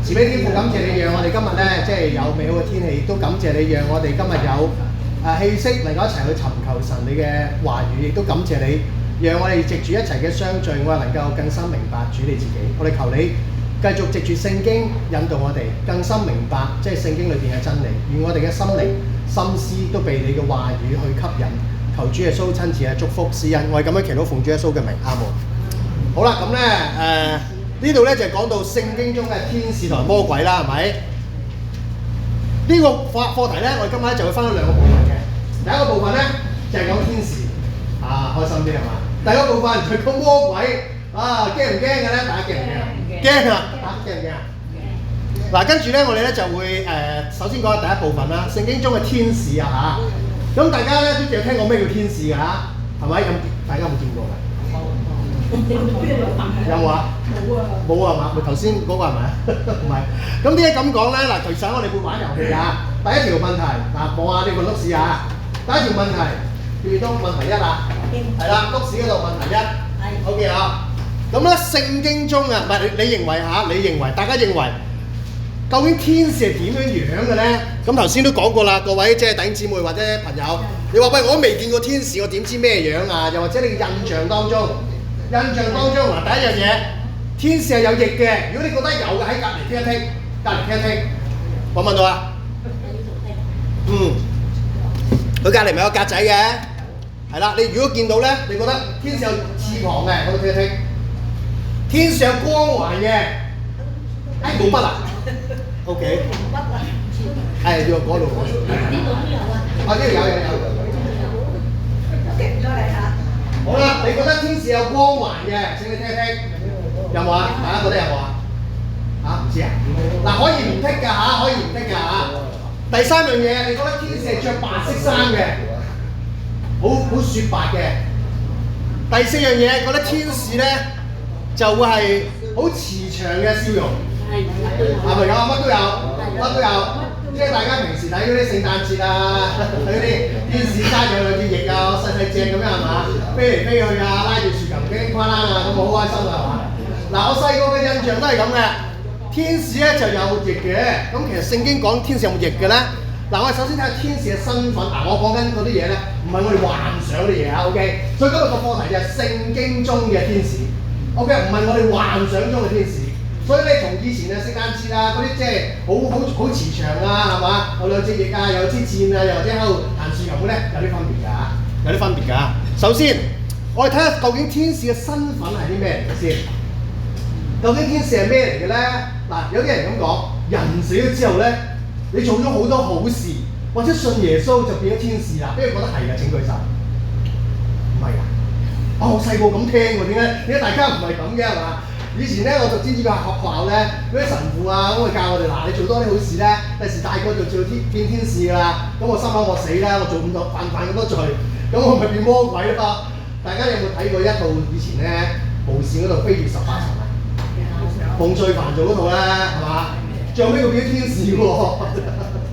慈悲天父，感謝你讓我哋今日咧，即係有美好嘅天氣，亦都感謝你讓我哋今日有氣息嚟到一齊去尋求神你嘅話語，亦都感謝你讓我哋藉住一齊嘅相聚，我哋能夠更深明白主你自己。我哋求你繼續藉住聖經引導我哋更深明白，即係聖經裏邊嘅真理，願我哋嘅心靈心思都被你嘅話語去吸引。求主耶穌親自嘅祝福施恩，我係咁樣祈禱奉主耶穌嘅名，阿門。好啦，咁咧呢度咧就係講到聖經中嘅天使同埋魔鬼啦，係咪？呢個課題咧，我哋今日咧就會分咗兩個部分嘅。第一個部分咧就係講天使，開心啲係嘛？第二個部分就係講魔鬼，驚唔驚嘅咧？大家驚唔驚啊？驚啊！驚唔驚啊？嗱，跟住咧我哋咧就會首先講下第一部分啦，聖經中嘅天使啊嚇。咁大家咧都有聽過咩叫天使㗎？係咪？咁大家有冇見過㗎？有冇啊？冇啊嘛？咪頭先嗰個係咪啊？唔係。咁點解咁講咧？嗱，其實我哋會玩遊戲㗎。第一條問題望下呢個碌屎啊。第一條問題，記到問題一啦。係啦，碌屎嗰度問題一。係。OK 啊。咁咧聖經中啊，唔係你認為嚇？你認為大家認為究竟天使係點樣嘅咧？咁頭先都講過啦，各位即係弟兄姊妹或者朋友，你話喂，我都未見過天使，我點知咩樣啊？又或者你嘅印象當中？嗱，第一樣嘢，天使係有翼嘅。如果你覺得有嘅，喺隔離聽一聽，我問到啊？佢隔離咪有格仔嘅，係啦。你如果見到咧，你覺得天使有翅膀嘅，我聽一聽。天使有光環嘅，冇筆啊 ？OK。筆啊？係要嗰度。呢度都有啊。呢度有。唔該你嚇。好啦，你覺得天使有光環嘅？請你聽一聽，有冇啊？大家覺得有冇啊？唔知啊？嗱，可以唔剔㗎嚇，可以唔剔㗎嚇。第三樣嘢，你覺得天使係着白色衫嘅，好雪白嘅。第四樣嘢，覺得天使咧就會係好慈祥嘅笑容，係咪有啊？乜都有。即係大家平時睇嗰啲聖誕節啊，睇嗰啲天使揸住兩隻翼啊，細隻咁樣係嘛，飛嚟飛去啊，拉住樹球叮哐啷啊，咁好開心啊係嘛？嗱，我細個嘅印象都係咁嘅，天使咧就有翼嘅。咁其實聖經講天使有冇翼嘅咧？嗱，我哋首先睇下天使嘅身份。嗱，我講緊嗰啲嘢咧，唔係我哋幻想嗰啲嘢啊 ，OK。所以今日個課題就係聖經中嘅天使 ，OK， 唔係我哋幻想中嘅天使。所以咧，同以前嘅聖誕節啊，嗰啲即係好慈祥啊，係嘛？有兩隻翼啊，有支箭啊，又或者喺度彈樹球咧，有啲分別㗎。首先，我哋睇下究竟天使嘅身份係啲咩嚟嘅先？究竟天使係咩嚟嘅咧？嗱，有啲人咁講，人死咗之後咧，你做咗好多好事，或者信耶穌就變咗天使啦。邊個覺得係㗎？請舉手。唔係㗎。我細個咁聽喎，點解大家唔係咁嘅係嘛？以前咧，我讀天主教學校咧，嗰啲神父啊，咁佢教我哋嗱，你做多啲好事咧，第時大個就做變天使㗎啦。咁我心諗我死啦，我做咁多犯咁多罪，咁我咪變魔鬼咯。大家有冇睇過一套以前咧無線嗰度飛越18層啊？夢最煩做嗰套咧，係嘛？最後尾佢變咗天使喎，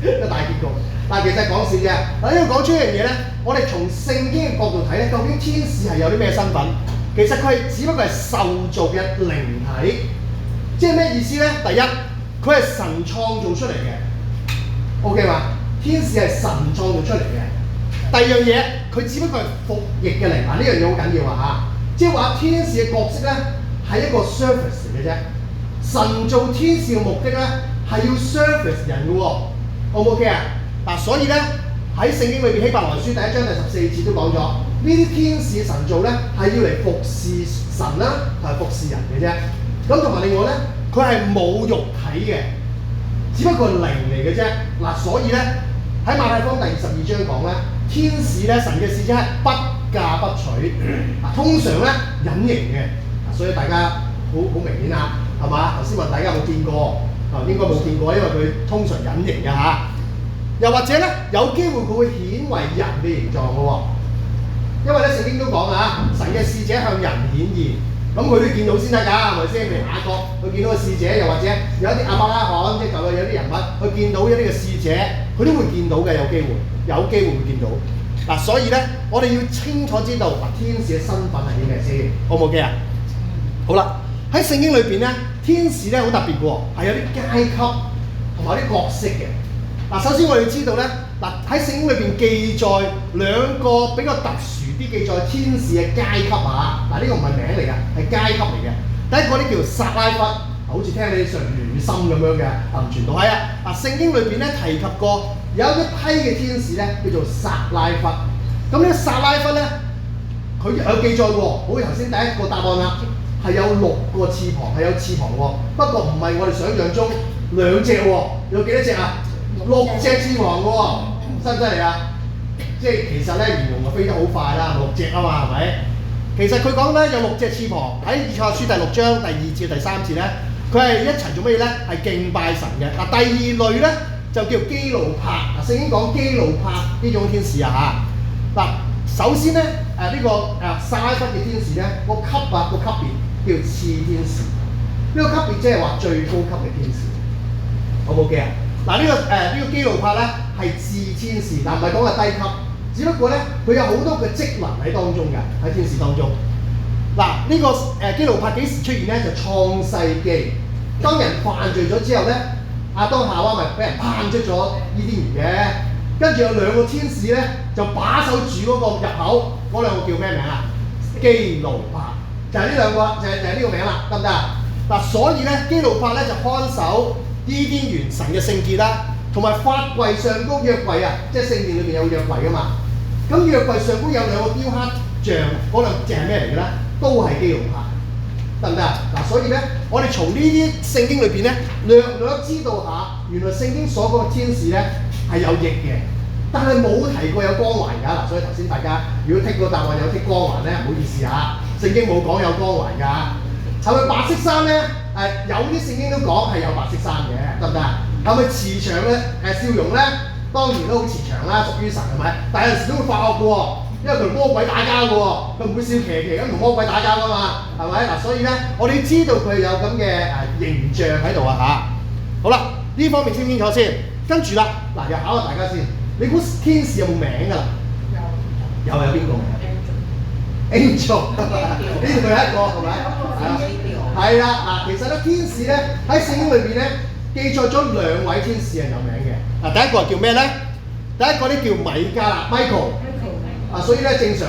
一大結局。但係其實講笑啫。嗱，呢度講出一樣嘢咧，我哋從聖經嘅角度睇咧，究竟天使係有啲咩身份？其實佢只不過係受造嘅靈體，即係咩意思咧？第一，佢係神創造出嚟嘅 ，OK 嘛？天使係神創造出嚟嘅。第二樣嘢，佢只不過係服役嘅靈，嗱呢樣嘢好緊要啊嚇！即係話天使嘅角色咧係一個 service 嚟嘅啫。神做天使嘅目的咧係要 service 人嘅喎 ，O 唔 OK 啊？嗱，所以咧喺聖經裏邊希伯來書第1章第14節都講咗。呢啲天使神造咧係要嚟服侍神啦，同埋服侍人嘅啫。咁同埋另外咧，佢係冇肉體嘅，只不過係靈嚟嘅啫。嗱，所以咧喺馬太福音第22章講咧，天使咧神嘅使者係不嫁不娶，通常咧隱形嘅。所以大家好明顯啊，係嘛？頭先問大家有冇見過？應該冇見過，因為佢通常隱形嘅嚇。又或者咧，有機會佢會顯為人嘅形狀嘅喎。因為咧聖經都講啊，神嘅使者向人顯現，咁佢都見到先得㗎，係咪先？譬如雅各，佢見到個使者，又或者有一啲亞伯拉罕，即係舊約有啲人物，佢見到一啲嘅使者，佢都會見到嘅，有機會會見到。嗱，所以咧，我哋要清楚知道天使嘅身份係啲咩先，好唔好嘅啊？好啦，喺喺聖經裏邊咧，天使咧好特別嘅喎，係有啲階級同埋啲角色嘅。嗱，首先我哋要知道咧，嗱喺聖經裏邊記載兩個比較特殊啲記載天使嘅階級啊。嗱，呢個唔係名嚟嘅，係階級嚟嘅。第一個咧叫撒拉弗，好似聽你上聯心咁樣嘅唔傳道係啊。嗱，聖經裏邊咧提及過有一批嘅天使咧叫做撒拉弗。咁呢個撒拉弗咧，佢有記載喎，好似頭先第一個答案啦，係有6個翅膀，係有翅膀喎。不過唔係我哋想象中2隻喎，有幾多隻啊？6隻翅膀嘅喎，犀唔犀利啊？即係其實咧，形容就飛得好快啦，6隻啊嘛，係咪？其實佢講咧有6隻翅膀，喺以賽亞書第6章第2至第3節咧，佢係一齊做乜嘢咧？係敬拜神嘅。嗱，第二類咧就叫基路伯。嗱，聖經講基路伯呢種天使啊嚇。嗱，首先咧呢個撒拉弗嘅天使咧個級別叫次天使，呢個級別即係話最高級嘅天使。好冇記啊？嗱，呢個基路伯咧係至天使，但唔係講係低級，只不過咧佢有好多嘅職能喺當中嘅，喺天使當中。嗱，呢個基路伯幾時出現咧？就創世記，當人犯罪咗之後咧，亞當夏娃咪俾人拋出咗伊甸園嘅，跟住有2個天使咧就把守住嗰個入口，嗰2個叫咩名啊？基路伯，就係呢2個，就係呢個名啦，得唔得啊？嗱，所以咧基路伯咧就看守伊甸園神嘅聖潔啦，同埋法櫃上高約櫃啊，即係聖殿裏邊有約櫃噶嘛。咁約櫃上高有2個雕刻像，嗰2隻係咩嚟嘅咧？都係基路伯，得唔得啊？嗱，所以咧，我哋從呢啲聖經裏邊咧，略知道下，原來聖經所講嘅天使咧係有翼嘅，但係冇提過有光環㗎。嗱，所以頭先大家如果剔個答案有剔光環咧，唔好意思嚇，聖經冇講有光環㗎。係咪白色衫咧？有啲聖經都講係有白色衫嘅，得唔得啊？係咪慈祥咧？笑容咧，當然都好慈祥啦，屬於神係咪？但係有時都會發惡嘅喎，因為佢同魔鬼打交嘅喎，佢唔會笑騎騎咁同魔鬼打交㗎嘛，係咪？嗱，所以咧，我哋知道佢有咁嘅形象喺度啊嚇。好啦，呢方面清唔清楚先？跟住啦，嗱又考下大家先，你估天使有冇名㗎啦？有邊個？Angel， 呢度佢係一個係咪？係啦，嗱，其實咧天使咧喺聖經裏邊咧記載咗2位天使係有名嘅。嗱，第一個係叫咩咧？第一個咧叫米迦勒 Michael。所以咧正常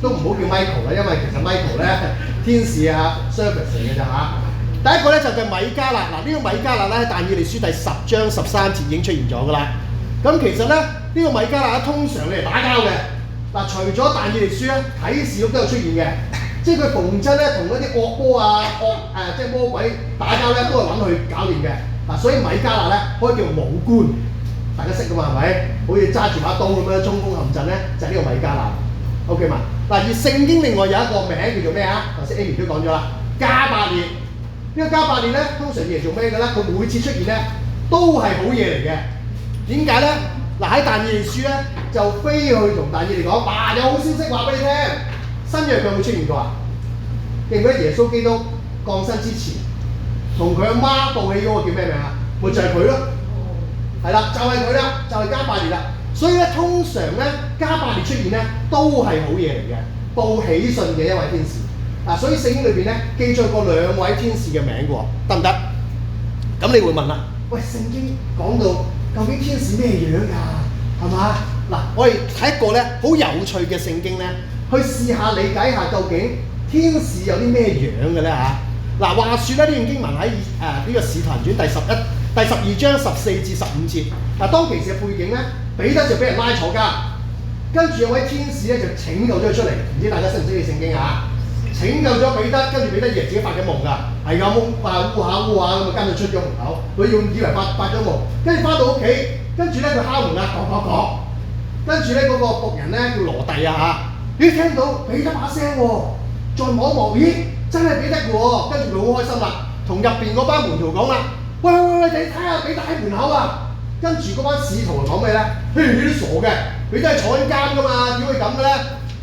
都唔好叫 Michael 啦，因為其實 Michael 咧天使啊 service 嚟嘅咋嚇。第一個咧就叫米迦勒。嗱，呢個米迦勒咧喺但以理書第10章13節已經出現咗㗎啦。咁其實咧呢個米迦勒通常你嚟打交嘅。嗱，除咗但以理書咧，啟示錄都有出現嘅。即係佢逢親咧同一啲惡魔啊、即係魔鬼打交咧，都係揾佢搞掂嘅。嗱，所以米迦勒咧可以叫武官，大家識㗎嘛係咪？好似揸住把刀咁樣衝鋒陷陣咧，就係呢個米迦勒。OK 嘛？嗱，而聖經另外有一個名叫做咩啊？頭先 Amy 都講咗啦，加百列。呢個加百列咧，通常嚟做咩嘅咧？佢每次出現咧都係好嘢嚟嘅。點解咧？嗱，喺但以理書咧就飛去同但以理講，有好消息話俾你聽。新約佢有冇出現過啊？記唔記得耶穌基督降生之前，同佢阿媽報喜嗰個叫咩名啊？咪就係佢咯，係啦，就係佢啦，就係加百列啦。所以咧，通常咧加百列出現咧都係好嘢嚟嘅，報喜訊嘅一位天使。嗱，所以聖經裏邊咧記載過2位天使嘅名嘅喎，得唔得？咁你會問啦，喂，聖經講到究竟天使咩樣㗎？係嘛？嗱，我哋睇一個咧好有趣嘅聖經咧。去試下理解下究竟天使有啲咩樣嘅咧嚇？嗱，話説咧呢段經文喺呢個《使徒行傳》第12章14至15節。嗱，當其時嘅背景咧，彼得就俾人拉坐監，跟住有位天使咧就拯救咗佢出嚟。唔知大家識唔識呢聖經啊？拯救咗彼得，跟住彼得以為自己發緊夢㗎，係咁烏下咁跟住出咗門口，佢以為發咗夢，跟住翻到屋企，跟住咧佢敲門啦，講，跟住咧嗰個僕人咧叫羅弟啊嚇。咦，聽到彼得把聲喎，再望一望，咦，真係彼得嘅喎，跟住佢好開心啦，同入邊嗰班門徒講啦，喂，你睇下彼得喺門口啊，跟住嗰班使徒就講咩咧？嘿，你都傻嘅，彼得係坐緊監㗎嘛，點會咁嘅咧？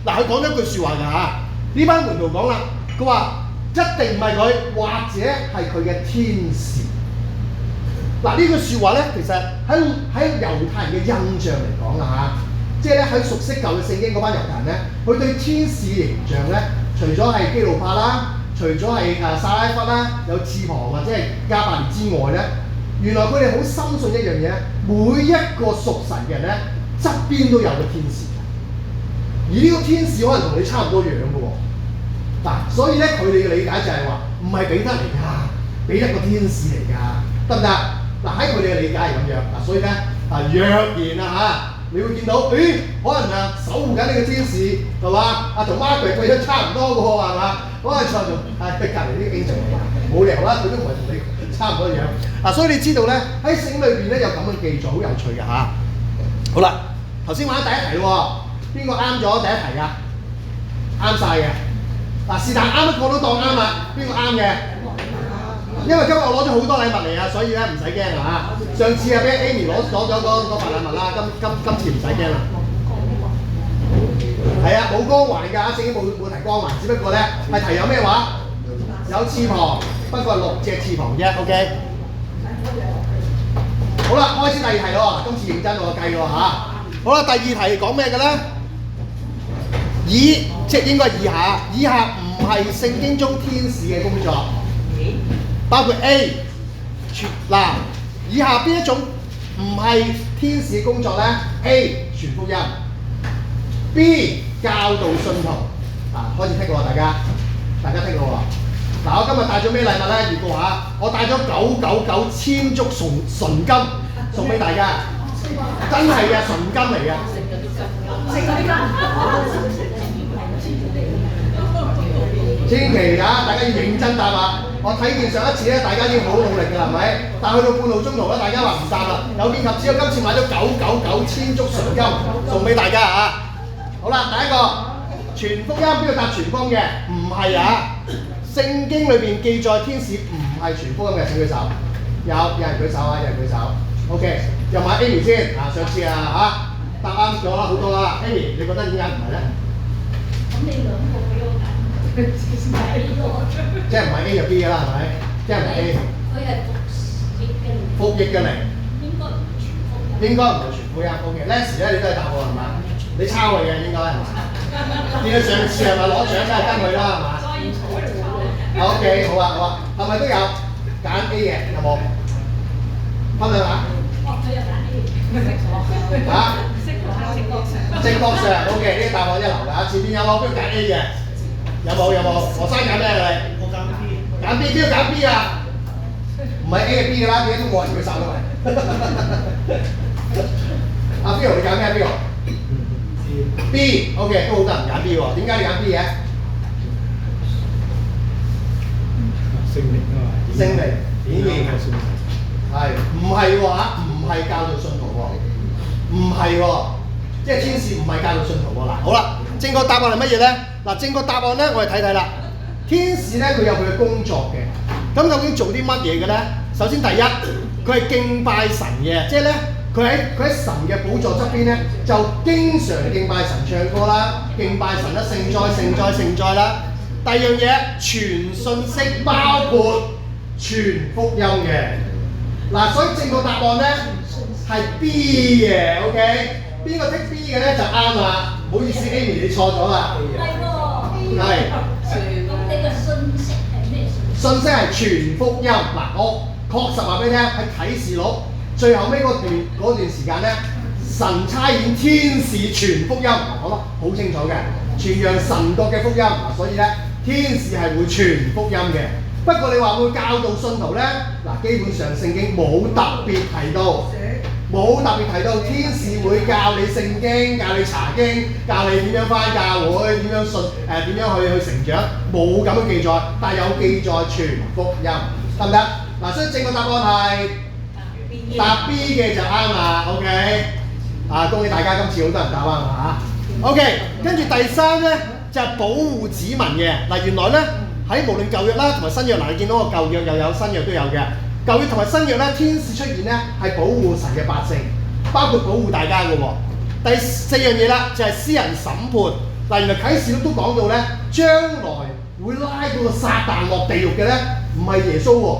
嗱，佢講咗一句説話㗎嚇，呢班門徒講啦，佢話一定唔係佢，或者係佢嘅天使。嗱，呢句説話咧，其實喺猶太人嘅印象嚟講啊嚇。即係咧喺熟悉舊嘅聖經嗰班猶太人咧，佢對天使形象咧，除咗係基路伯啦、除咗係撒拉弗啦，有翅膀或者係加百列之外咧，原來佢哋好深信一樣嘢，每一個屬神嘅人咧，側邊都有個天使，而呢個天使可能同你差唔多樣嘅喎。嗱，所以咧佢哋嘅理解就係話，唔係彼得嚟㗎，彼得個天使嚟㗎，得唔得？嗱喺佢哋嘅理解係咁樣，嗱所以咧若然你會見到，可能守護緊呢個天使係嘛？同 Margaret 佢都差唔多嘅喎，係嘛？可能就隔離啲 angel 冇理由啦，佢都唔係同你差唔多樣。所以你知道咧喺聖經裏邊咧有咁嘅記載，好有趣嘅嚇。好啦，頭先玩第一題喎，邊個啱咗第一題㗎？啱晒嘅。是但啱一個都當啱啦，邊個啱嘅？因為今日我攞咗好多禮物嚟啊，所以咧唔使驚啊嚇。上次俾 Amy 攞咗個白禮物啦，今次唔使驚啦。係啊，冇光環㗎，聖經冇提光環，只不過咧係提有咩話？有翅膀，不過係6隻翅膀啫。OK。好啦，開始第二題咯，今次認真我計喎嚇。好啦，第二題講咩嘅咧？即係應該以下唔係聖經中天使嘅工作，包括 A 以下邊一種唔係天使嘅工作咧 ？A 傳福音 ，B 教導信徒。開始聽過大家聽過喎。我今日帶咗咩禮物咧？預告下，我帶咗999千足純金送俾大家，真係嘅純金嚟嘅。千祈大家要認真答啊！我睇見上一次咧，大家已經好努力㗎啦，係咪？但去到半路中途咧，大家話唔答啦。有見及此，我今次買咗999千足純金送俾大家啊！好啦，第一個傳福音邊個答傳福音嘅？唔係啊！聖經裏邊記載天使唔係傳福音嘅，請舉手。有人舉手啊！有人舉手。OK， 又買 Amy 先上次答啱咗啦，好多啦。Amy， 你覺得點解唔係咧？咁你兩個俾我揀。即係唔係 A 就 B 㗎啦，係咪？即係唔係 A？佢係服役嘅靈。應該唔係傳福音。OK，Leslie 咧，你都係答我係嘛？你抄佢嘅應該係嘛？見佢上次係咪攞獎梗係跟佢啦係嘛？OK， 好啊，係咪都有揀 A 嘅？有冇？分享下。佢有揀 A。正確上 OK， 呢個答案一流㗎。前面有冇邊個揀 A 嘅？有冇？何生揀咩你？我揀 B。揀 B， 邊個揀 B 啊？唔係 A 係 B 㗎啦，點解都冇人舉手㗎咪？阿 Bill 你揀咩 Bill？B，OK， 都好多人揀 B 喎。點解你揀 B 嘅？聖靈啊嘛。聖靈顯現係唔係喎嚇？唔係教導信徒喎，唔係喎，即係天使唔係教導信徒喎。嗱，好啦，正確答案係乜嘢咧？正確答案咧，我哋睇睇啦。天使咧，佢有佢嘅工作嘅。咁究竟做啲乜嘢嘅咧？首先第一，佢係敬拜神嘅，即係咧，佢喺神嘅寶座側邊咧，就經常敬拜神唱歌啦，敬拜神啦，聖哉啦。第二樣嘢，傳信息，包括傳福音嘅。所以正確答案咧係 B 嘅 ，OK？ 邊個剔 B 嘅咧就啱啦。唔好意思 ，Amy 你錯咗啦。係。咁你個信息係咩信息？係傳福音。我確實話俾你聽，喺啟示錄最後尾嗰段時間咧，神差遣天使傳福音，講得好清楚嘅，傳揚神國嘅福音。所以咧，天使係會傳福音嘅。不過你話會教導信徒咧，基本上聖經冇特別提到。天使會教你聖經，教你查經，教你點樣返教會，點樣信點樣去成長，冇咁嘅記載，但係有記載傳福音，得唔得？所以正確答案係答 B 嘅就啱啦。OK， 恭喜大家今次好多人答啱啦嚇。OK， 跟住第三咧就係保護子民嘅。原來咧喺無論舊約啦同埋新約，你見到個舊約又有新約都有嘅。舊約同埋新約咧，天使出現咧係保護神嘅百姓，包括保護大家嘅喎。第四樣嘢啦，就係私人審判。原來啟示錄都講到咧，將來會拉嗰個撒旦落地獄嘅咧，唔係耶穌喎，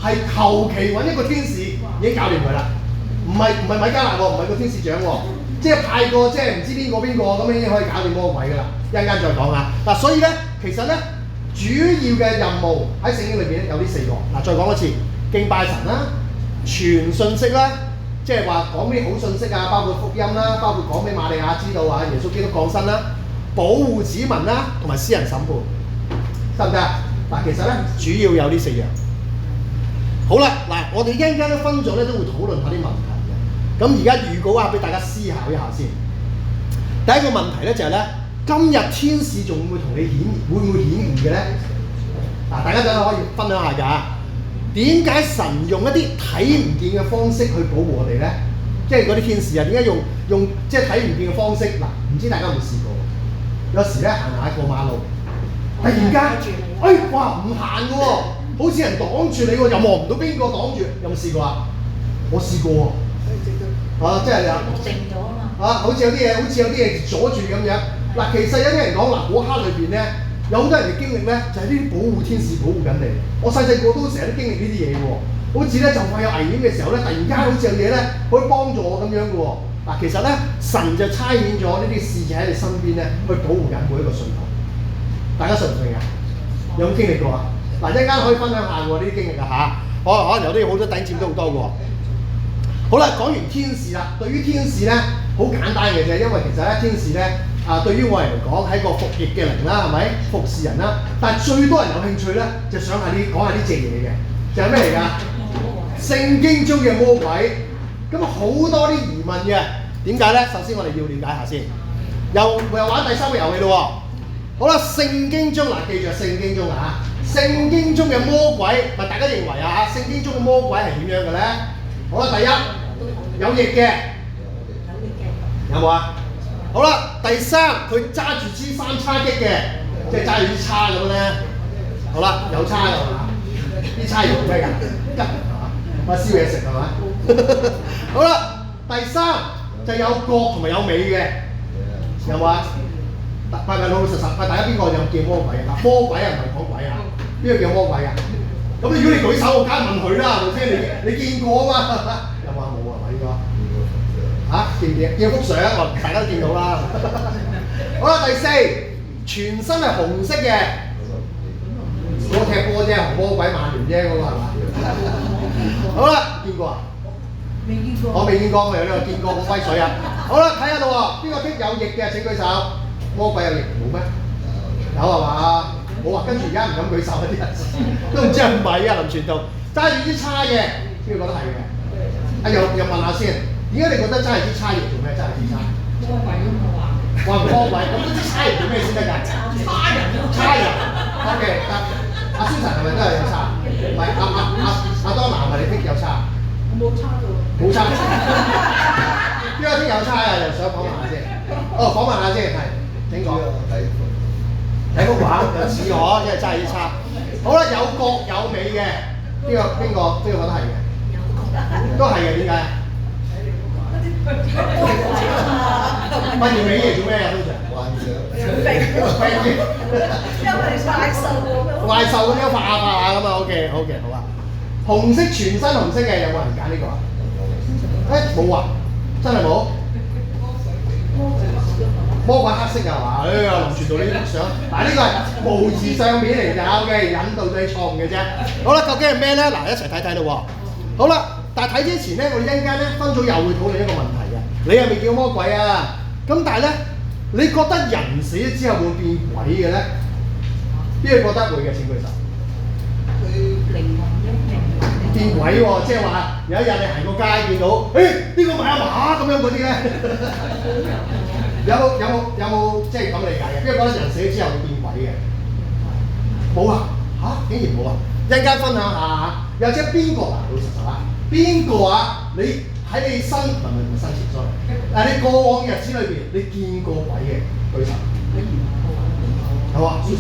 係求其揾一個天使已經搞掂佢啦。唔係米迦勒喎，唔係個天使長喎，即係派個即係唔知邊個咁已經可以搞掂魔鬼㗎啦。一陣間再講下。所以咧，其實咧主要嘅任務喺聖經裏邊有呢4個。嗱，再講一次，敬拜神啦，傳信息啦，即係話講啲好信息啊，包括福音啦，包括講俾瑪利亞知道啊，耶穌基督降生啦，保護子民啦，同埋私人審判，得唔得啊？嗱，其實咧主要有呢4樣。好啦，嗱，我哋一陣間都分咗咧，都會討論下啲問題嘅。咁而家預告下俾大家思考一下先。第一個問題咧就係咧，今日天使仲會同你會唔會顯現嘅咧？嗱，大家等下可以分享下㗎。點解神用一啲睇唔見嘅方式去保護我哋咧？即係嗰啲天使啊，點解用即係睇唔見嘅方式？嗱，唔知大家有冇試過？有時咧行下過馬路，突然間，哇唔行嘅喎，好似人擋住你喎，又望唔到邊個擋住，有冇試過啊？我試過喎，即係靜咗啊嘛，好似有啲嘢阻住咁樣。嗱，其實有啲人講嗱，嗰刻裏邊咧，有好多人嘅經歷咧，就係呢啲保護天使保護緊你。我細個都成日都經歷呢啲嘢嘅喎，好似咧就快有危險嘅時候咧，突然間好似有嘢咧可以幫助我咁樣嘅喎。嗱，其實咧神就差遣咗呢啲使者喺你身邊咧，去保護緊每一個信徒。大家信唔信㗎？有冇經歷過啊？嗱，一陣間可以分享下喎呢啲經歷啊嚇。可能有啲好多頂尖都好多嘅喎。好啦，講完天使啦，對於天使咧好簡單嘅啫，因為其實咧天使咧對於我嚟講係一個服役嘅靈啦，係咪？服侍人啦。但係最多人有興趣咧，就想講下呢隻嘢嘅，就係咩嚟㗎？聖經中嘅魔鬼。咁好多啲疑問嘅，點解咧？首先我哋要了解下先。又玩第3個遊戲咯喎。好啦，聖經中嗱，記住聖經中啊，聖經中嘅魔鬼，大家認為啊聖經中嘅魔鬼係點樣嘅咧？好啦，第一有翼嘅，有冇啊？好啦，第3佢揸住支3叉戟嘅，即係揸住支叉咁咧。好啦，有叉㗎嘛？啲叉用咩㗎？吉係嘛？我燒嘢食係嘛？好啦，第3就有角同埋有尾嘅，有冇啊？快老實實，大家邊個有見魔鬼啊？魔鬼啊唔係講鬼啊，邊個叫魔鬼啊？咁如果你舉手，我梗係問佢啦，係咪先？你見過啊嘛？有冇啊？冇啊？係咪呢個？見唔見？見幅相，大家都見到啦。好啦，第4全身係紅色嘅，嗰個踢波啫，紅魔鬼曼聯啫，嗰個係嘛？好啦，見過啊？未見過。我未見過，我有呢個見過咁威水啊！好啦，睇下度喎，邊個剔有翼嘅請舉手。魔鬼有翼冇咩？有係嘛？冇啊！跟住而家唔敢舉手嗰啲人，都唔知係咪啊？林傳道揸住支叉嘅，邊個覺得係嘅？又問下先，點解你覺得揸住支叉翼做咩？揸住支叉？魔鬼咁我話。話魔鬼，咁支叉翼做咩先得㗎？叉人咯。叉人。OK， 得。阿孫神係咪都係有叉？唔係，阿當拿係咪你剔有叉？我冇叉到。冇叉。邊個剔有叉啊？又想訪問下先。訪問下先，係。請講。睇幅畫有似我，因為揸住支叉。好啦，有角有尾嘅，邊個覺得係嘅？都係嘅，點解啊？問條尾嚟做咩啊？通常幻想。因為怪獸咁樣化下咁啊 ，OK， 好啊。紅色全身紅色嘅，有冇人揀呢個啊？冇啊，真係冇。魔鬼黑色㗎係嘛？林傳道呢啲相，嗱呢個係模擬相片嚟㗎，OK，引導對錯誤嘅啫。好啦，究竟係咩咧？嗱，一齊睇睇咯喎。好啦，但係睇之前咧，我哋一陣間咧分組又會討論一個問題嘅。你係咪叫魔鬼啊？咁但係咧，你覺得人死咗之後會變鬼嘅咧？邊個覺得會嘅？請舉手。佢靈魂一靈變鬼喎，即係話有一日你行過街見到，呢個咪阿嫲咁樣嗰啲咧？有冇即係咁理解嘅？邊個覺得人死咗之後會變鬼嘅？冇啊！竟然冇啊！一陣間分享下，又或者邊個老實實啊？邊個啊？你喺你生生前 sorry， 你過往日子裏邊，你見過鬼嘅舉手。係嘛？佢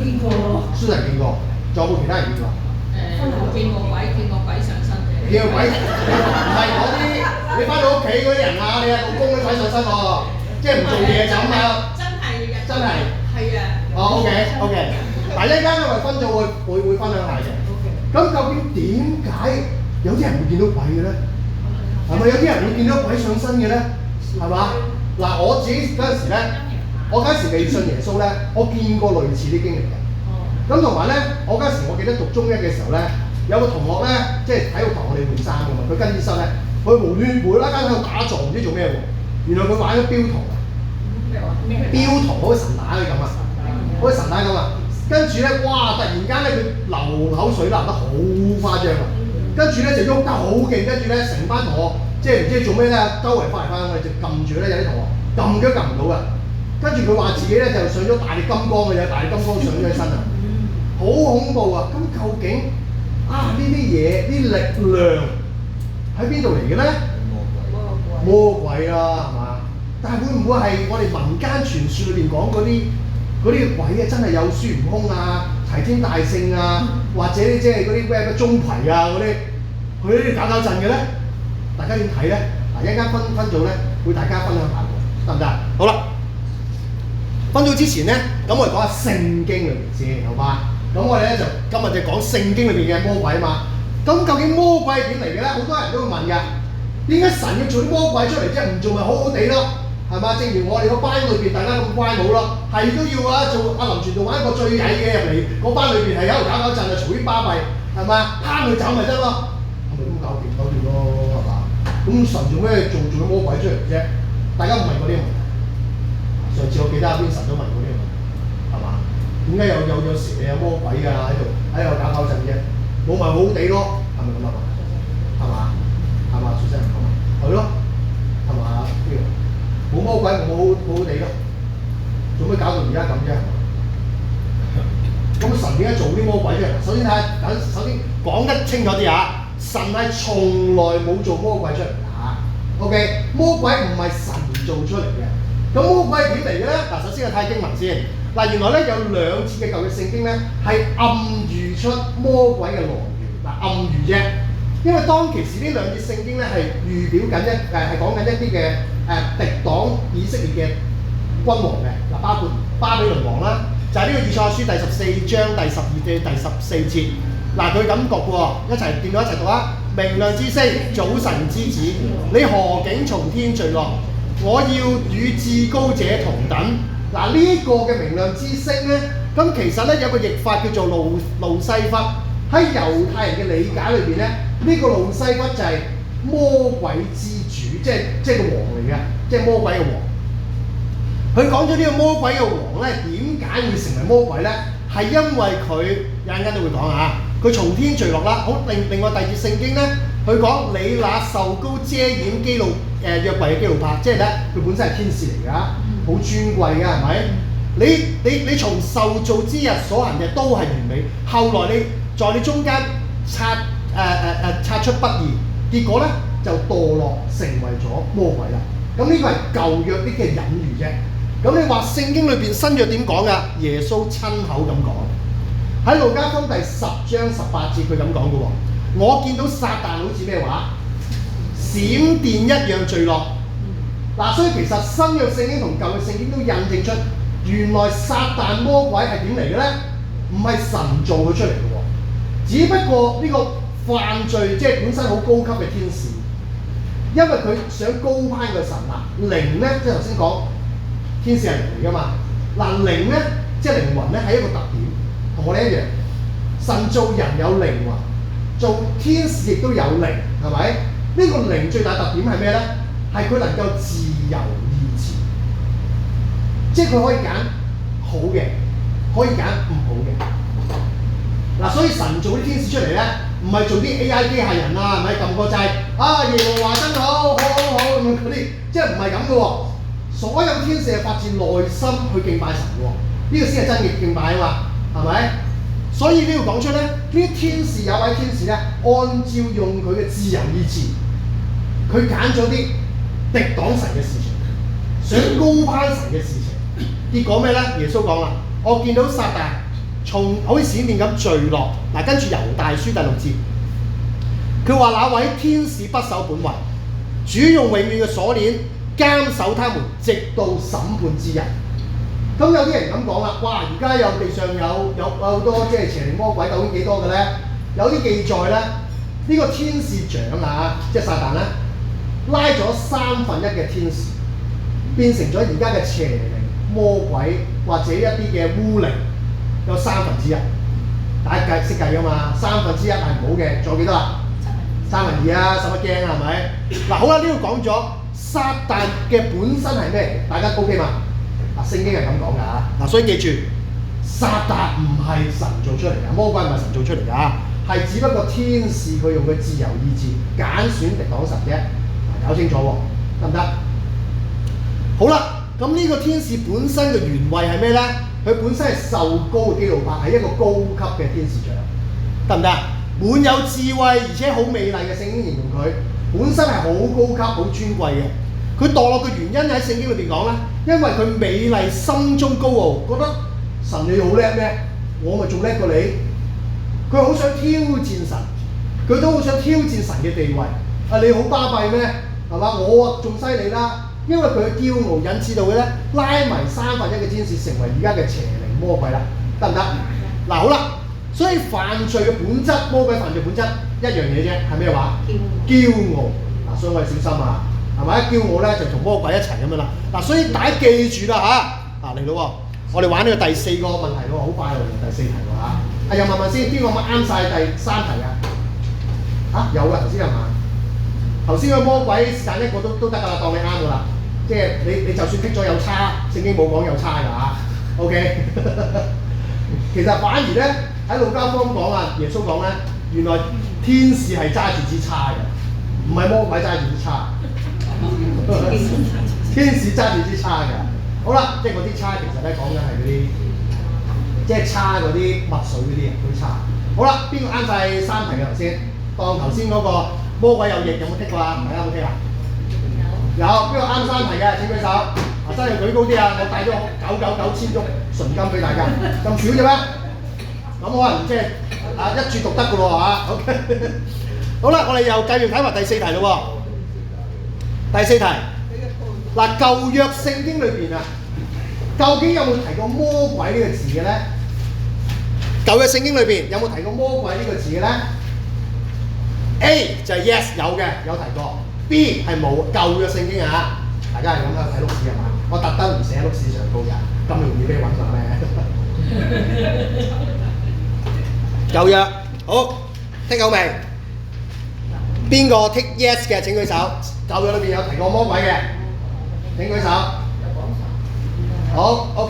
見過。孫人見過，仲有冇其他人見過？我見過鬼上身嘅。見過鬼？唔係嗰啲，你翻到屋企嗰啲人啊，你阿老公都鬼上身喎。即係唔做嘢就咁啊！真係。係啊。OK。嗱，一陣間我哋分組會分享下嘅。咁究竟點解有啲人會見到鬼嘅咧？係咪有啲人會見到鬼上身嘅咧？係嘛？嗱，我自己嗰陣時咧，我嗰陣時未信耶穌咧，我見過類似啲經歷嘅。咁同埋咧，我嗰時我記得讀中一嘅時候咧，有個同學咧，即係體育堂我哋換衫㗎嘛，佢更衣室咧，佢無啦啦喺度打坐，唔知做咩喎。原來佢玩咗標圖啊，標圖好似神打咁啊，好似神打咁啊。跟住咧，哇！突然間咧，佢流口水流得好誇張啊！跟住咧就喐得好勁，跟住咧成班同學即係唔知做咩咧，周圍翻嚟翻去就撳住咧，有啲同學撳都撳唔到㗎。跟住佢話自己咧就上咗大力金剛嘅，有大力金剛上咗起身啊，好恐怖啊！咁究竟啊呢啲嘢啲力量喺邊度嚟嘅咧？魔鬼啦，係嘛？但係會唔會係我哋民間傳說裏邊講嗰啲鬼啊，真係有孫悟空啊、齊天大聖啊，或者即係嗰啲咩鍾馗啊嗰啲，佢呢啲搞震嘅咧？大家點睇咧？嗱，一陣間分組咧，會大家分享下喎，得唔得？好啦，分組之前咧，咁我哋講下聖經裏邊先，好嘛？咁我哋咧就今日就講聖經裏邊嘅魔鬼啊嘛。咁究竟魔鬼係點嚟嘅咧？好多人都會問㗎。點解神要做啲魔鬼出嚟啫？唔做咪好好地咯，係嘛？正如我哋個班裏邊大家咁乖冇咯，係都要啊做阿林傳道揾一個最曳嘅入嚟，嗰班裏邊係喺度搞震啊，嘈啲巴閉，係嘛？拋佢走咪得咯，係咪咁搞掂咯？係嘛？咁神做咩做咗魔鬼出嚟啫？大家唔問過呢個問題。上次我記得阿邊神都問過呢個問題，係嘛？點解有蛇有魔鬼㗎喺度搞震啫？冇咪好好地咯，係咪咁啊？係嘛？係嘛？出聲唔講，係咯，係嘛？呢個冇魔鬼，冇好地咯，做咩搞到而家咁啫？咁神點解做啲魔鬼啫？首先講得清楚啲啊！神係從來冇做魔鬼出嚟㗎嚇。OK， 魔鬼唔係神做出嚟嘅。咁魔鬼係點嚟嘅咧？嗱，首先係睇經文先。嗱，原來咧有兩次嘅舊約聖經咧係暗喻出魔鬼嘅來源。嗱，暗喻啫。因為當其時呢兩節聖經咧係預表緊係講緊一啲嘅敵擋以色列嘅君王嘅嗱，包括巴比倫王啦，就係呢個以賽亞書第14章第12至第14節。嗱，佢咁讀喎，見到一齊讀啊！明亮之星，早晨之子，你何竟從天墜落？我要與至高者同等。嗱，呢個嘅明亮之星咧，咁其實咧有個譯法叫做路西弗。喺猶太人嘅理解裏邊咧，呢個路西弗就係魔鬼之主，即係個王嚟嘅，即係魔鬼嘅王。佢講咗呢個魔鬼嘅王咧，點解會成為魔鬼咧？係因為佢有陣間都會講嚇，佢從天墜落啦。好，另外第二節聖經咧，佢講你那受膏遮掩基路約櫃嘅基路伯，即係咧佢本身係天使嚟㗎，好尊貴㗎，係咪？你從受造之日所行嘅都係完美，後來你在你中間察出不義，結果咧就墮落成為咗魔鬼啦。咁呢個係舊約啲嘅隱喻啫。咁你話聖經裏邊新約點講㗎？耶穌親口咁講，喺路加福音第10章18節佢咁講嘅喎。我見到撒旦好似咩話？閃電一樣墜落。嗱，所以其實新約聖經同舊約聖經都印證出，原來撒旦魔鬼係點嚟嘅咧？唔係神做佢出嚟嘅喎，只不過呢個犯罪即係本身好高級嘅天使，因為佢想高攀個神啦。靈咧，即係頭先講天使係靈嚟㗎嘛。嗱，靈咧即係靈魂咧係一個特點，同我哋一樣。神做人有靈魂，做天使亦都有靈，係咪？呢個靈最大特點係咩咧？係佢能夠自由意志，即係佢可以揀好嘅，可以揀唔好嘅。嗱，所以神做啲天使出嚟咧，唔係做啲 AI 機械人啊，係咪撳個掣啊？耶和華真好，好咁嗰啲，即係唔係咁嘅喎。所有天使係發自內心去敬拜神嘅喎，呢個先係真嘅敬拜啊嘛，係咪？所以呢度講出咧，呢啲天使有位天使咧，按照用佢嘅自由意志，佢揀咗啲敵擋神嘅事情，想高攀神嘅事情，結果咩咧？耶穌講啦，我見到撒旦從好似閃電咁墜落。嗱，跟住猶大書第6節，佢話那位天使不守本位，主用永遠嘅鎖鏈監守他們，直到審判之日。咁有啲人咁講啦，哇！而家有地上有好多即係邪靈魔鬼，究竟幾多嘅咧？有啲記載咧，呢個天使長啊，即係撒旦咧，拉咗1/3嘅天使，變成咗而家嘅邪靈魔鬼或者一啲嘅污靈，有1/3。大家識計㗎嘛，1/3係唔好嘅，仲有幾多啊？2/3啊，使乜驚啊？係咪？嗱好啦，呢度講咗撒旦嘅本身係咩？大家 OK 嘛？嗱，聖經係咁講㗎嚇。嗱，所以記住，撒旦唔係神做出嚟㗎，魔鬼唔係神做出嚟㗎，係只不過天使佢用佢自由意志揀選敵擋神啫。搞清楚喎，得唔得？好啦，咁呢個天使本身嘅原位係咩咧？佢本身係受膏嘅基路伯，係一個高級嘅天使長，得唔得？滿有智慧而且好美麗嘅，聖經形容佢本身係好高級、好尊貴嘅。佢墮落嘅原因喺聖經裏邊講咧，因為佢美麗心中高傲，覺得神你好叻咩？我咪仲叻過你。佢好想挑戰神，佢都好想挑戰神嘅地位。啊，你好巴閉咩？係嘛？我仲犀利啦！因為佢嘅驕傲引致到佢咧拉埋1/3嘅天使成為而家嘅邪靈魔鬼啦，得唔得？嗱好啦，所以犯罪嘅本質，魔鬼犯罪本質一樣嘢啫，係咩話？驕傲。嗱，所以我哋小心啊，係咪？驕傲咧就同魔鬼一齊咁樣啦。嗱，所以大家記住啦嚇，嚟到喎，我哋玩呢個第4個問題喎，好快喎，第4題喎嚇。又問問先，邊個啱晒第3題啊？啊，有啊，頭先有問。頭先個魔鬼是但一個都得㗎啦，當你啱㗎啦。即係你就算剔咗有差，聖經冇講有差㗎嚇。OK 其實反而咧喺路加福音講啊，耶穌講咧，原來天使係揸住支叉嘅，唔係魔鬼揸住支叉。天使揸住支叉嘅。好啦，即係嗰啲叉其實咧講緊係嗰啲，即係叉嗰啲墨水嗰啲嗰啲叉。好啦，邊個啱晒3題嘅頭先？當頭先嗰個魔鬼有翼有冇剔過啊？大家有冇剔啊？有，邊個啱3題嘅請舉手。啊，真係舉高啲啊！我帶咗999,000足純金俾大家，咁少啫咩？咁可能即係一注獨得嘅咯嚇。OK 好啦，我哋又繼續睇埋第4題咯喎。第4題，嗱舊約聖經裏邊啊，究竟有冇提過魔鬼呢個字嘅咧？舊約聖經裏邊有冇提過魔鬼呢個字嘅咧？ A 就係 yes 有嘅，有提過。B 係冇，舊約聖經啊，大家係咁樣睇碌屎係嘛？我特登唔寫碌屎上高㗎，咁容易俾你揾到咩？舊約好，剔好未？邊個剔 yes 嘅請舉手。舊約裏邊有提過魔鬼嘅，請舉手。好 ，OK。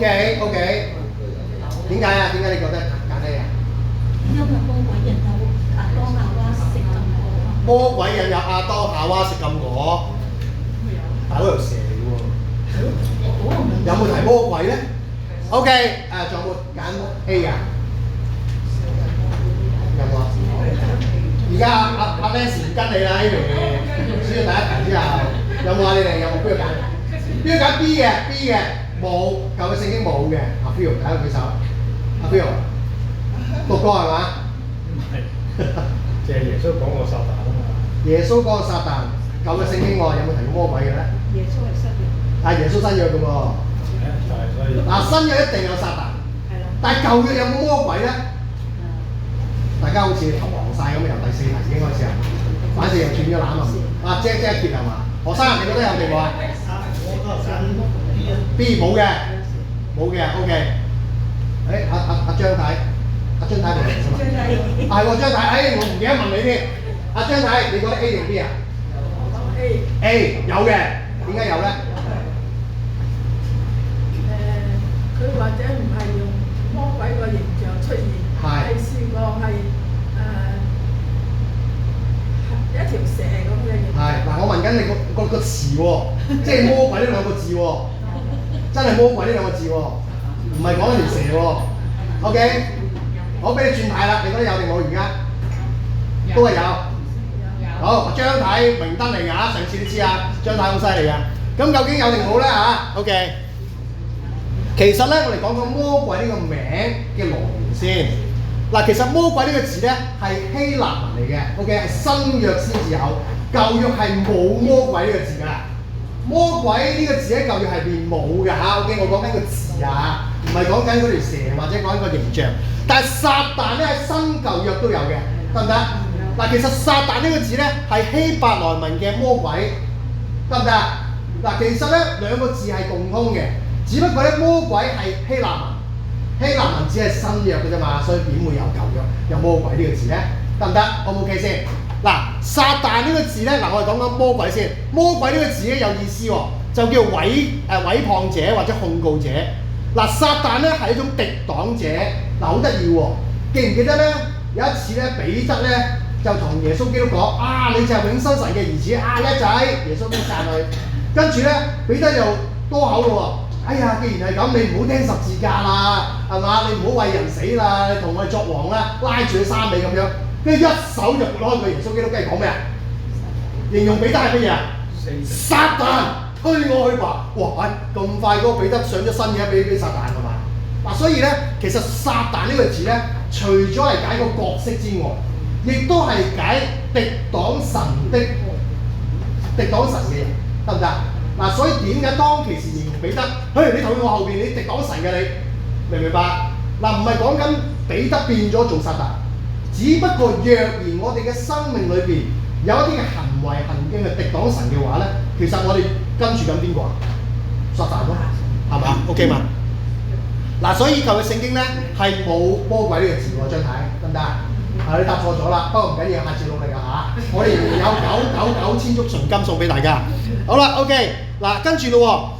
點解啊？點解你覺得簡單啊？因為魔鬼引誘亞當夏娃食禁果。魔鬼引誘亞當夏娃食禁果，大佬又蛇嚟嘅喎。有冇提魔鬼咧 ？OK， 仲有冇揀 A 㗎？有冇啊？而家阿 Nancy 唔跟你啦，呢條主要第一題之後，有冇啊？你哋有冇邊個揀？邊個揀 B 嘅 ？B 嘅冇，舊嘅聖經冇嘅。阿 Phil，大家舉手。阿 Phil，讀過係嘛？唔係，即係耶穌講過撒旦啊嘛。耶穌講過撒旦，舊嘅聖經喎，有冇提過魔鬼嘅咧？耶穌係新約。係耶穌新約嘅喎。所以嗱，新約一定有撒旦，但係舊約有冇魔鬼咧？大家好似投降晒咁，由第4題已經開始啊，反正又斷咗纜啊！啊，即一揭係嘛？學生你覺得有定冇啊？B 冇嘅，OK。阿張太，張太冇嚟㗎嘛？係喎，張太，我唔記得問你添。阿張太，你覺得 A 定 B 啊 ？A 有嘅，點解有咧？佢或者唔係用魔鬼個形象出現，係試過係一條蛇咁嘅形象。係嗱，我問緊你個詞喎，即係魔鬼呢兩個字喎，真係魔鬼呢兩個字喎，唔係講一條蛇喎。OK， 我俾你轉態啦，你覺得有定冇而家？都係有。好，張太明燈嚟㗎，上次你知啊，張太好犀利㗎。咁究竟有定冇咧嚇 ？OK。其實咧，我哋講講魔鬼呢個名嘅來源先。嗱，其實魔鬼呢個字咧係希臘文嚟嘅 ，OK 係新約先至有，舊約係冇魔鬼呢個字㗎。魔鬼呢個字喺舊約係邊冇㗎嚇 ，OK 我講緊個字啊，唔係講緊嗰條蛇或者講緊個形象。但係撒旦咧喺新舊約都有嘅，得唔得？嗱，其實撒旦呢個字咧係希伯來文嘅魔鬼，得唔得？嗱，其實咧兩個字係共通嘅。只不過咧，魔鬼係希臘文，希臘文只係新約嘅啫嘛，所以點會有舊約有魔鬼呢個字咧？得唔得 ？O 唔 OK 先？嗱，撒旦呢個字咧，嗱我哋講緊魔鬼先。魔鬼呢個字咧有意思喎，就叫毀謗者或者控告者。嗱，撒旦咧係一種敵擋者。嗱，好得意喎，記唔記得咧？有一次咧，彼得咧就同耶穌基督講：啊，你就係永生神嘅兒子啊，叻仔！耶穌基督讚佢。跟住咧，彼得又多口咯喎。哎呀，既然係咁，你唔好釘十字架啦，係嘛？你唔好為人死啦，你同我哋作王啦，拉住佢衫尾咁樣。跟住一手就撥開佢，耶穌基督跟住講咩啊？形容彼得係乜嘢啊？撒旦，推我去吧！哇！咁快嗰個彼得上咗身嘅，俾撒旦係嘛？嗱，所以咧，其實撒旦呢個字咧，除咗係解個角色之外，亦都係解敵擋神嘅人，得唔得？嗱，所以點解當其時形容彼得？嘿，你同我後邊，你敵擋神嘅你，明唔明白？嗱，唔係講緊彼得變咗做撒旦。只不過若然我哋嘅生命裏邊有一啲嘅行為行徑係敵擋神嘅話咧，其實我哋跟住緊邊個啊？撒旦咯，係嘛 ？OK 嘛？嗱，所以舊嘅聖經咧係冇魔鬼呢個字喎，張太得唔得啊？你答錯咗啦，不過唔緊要，下次努力啊嚇！我哋仍然有999千足純金送俾大家。好啦 ，OK， 嗱跟住咯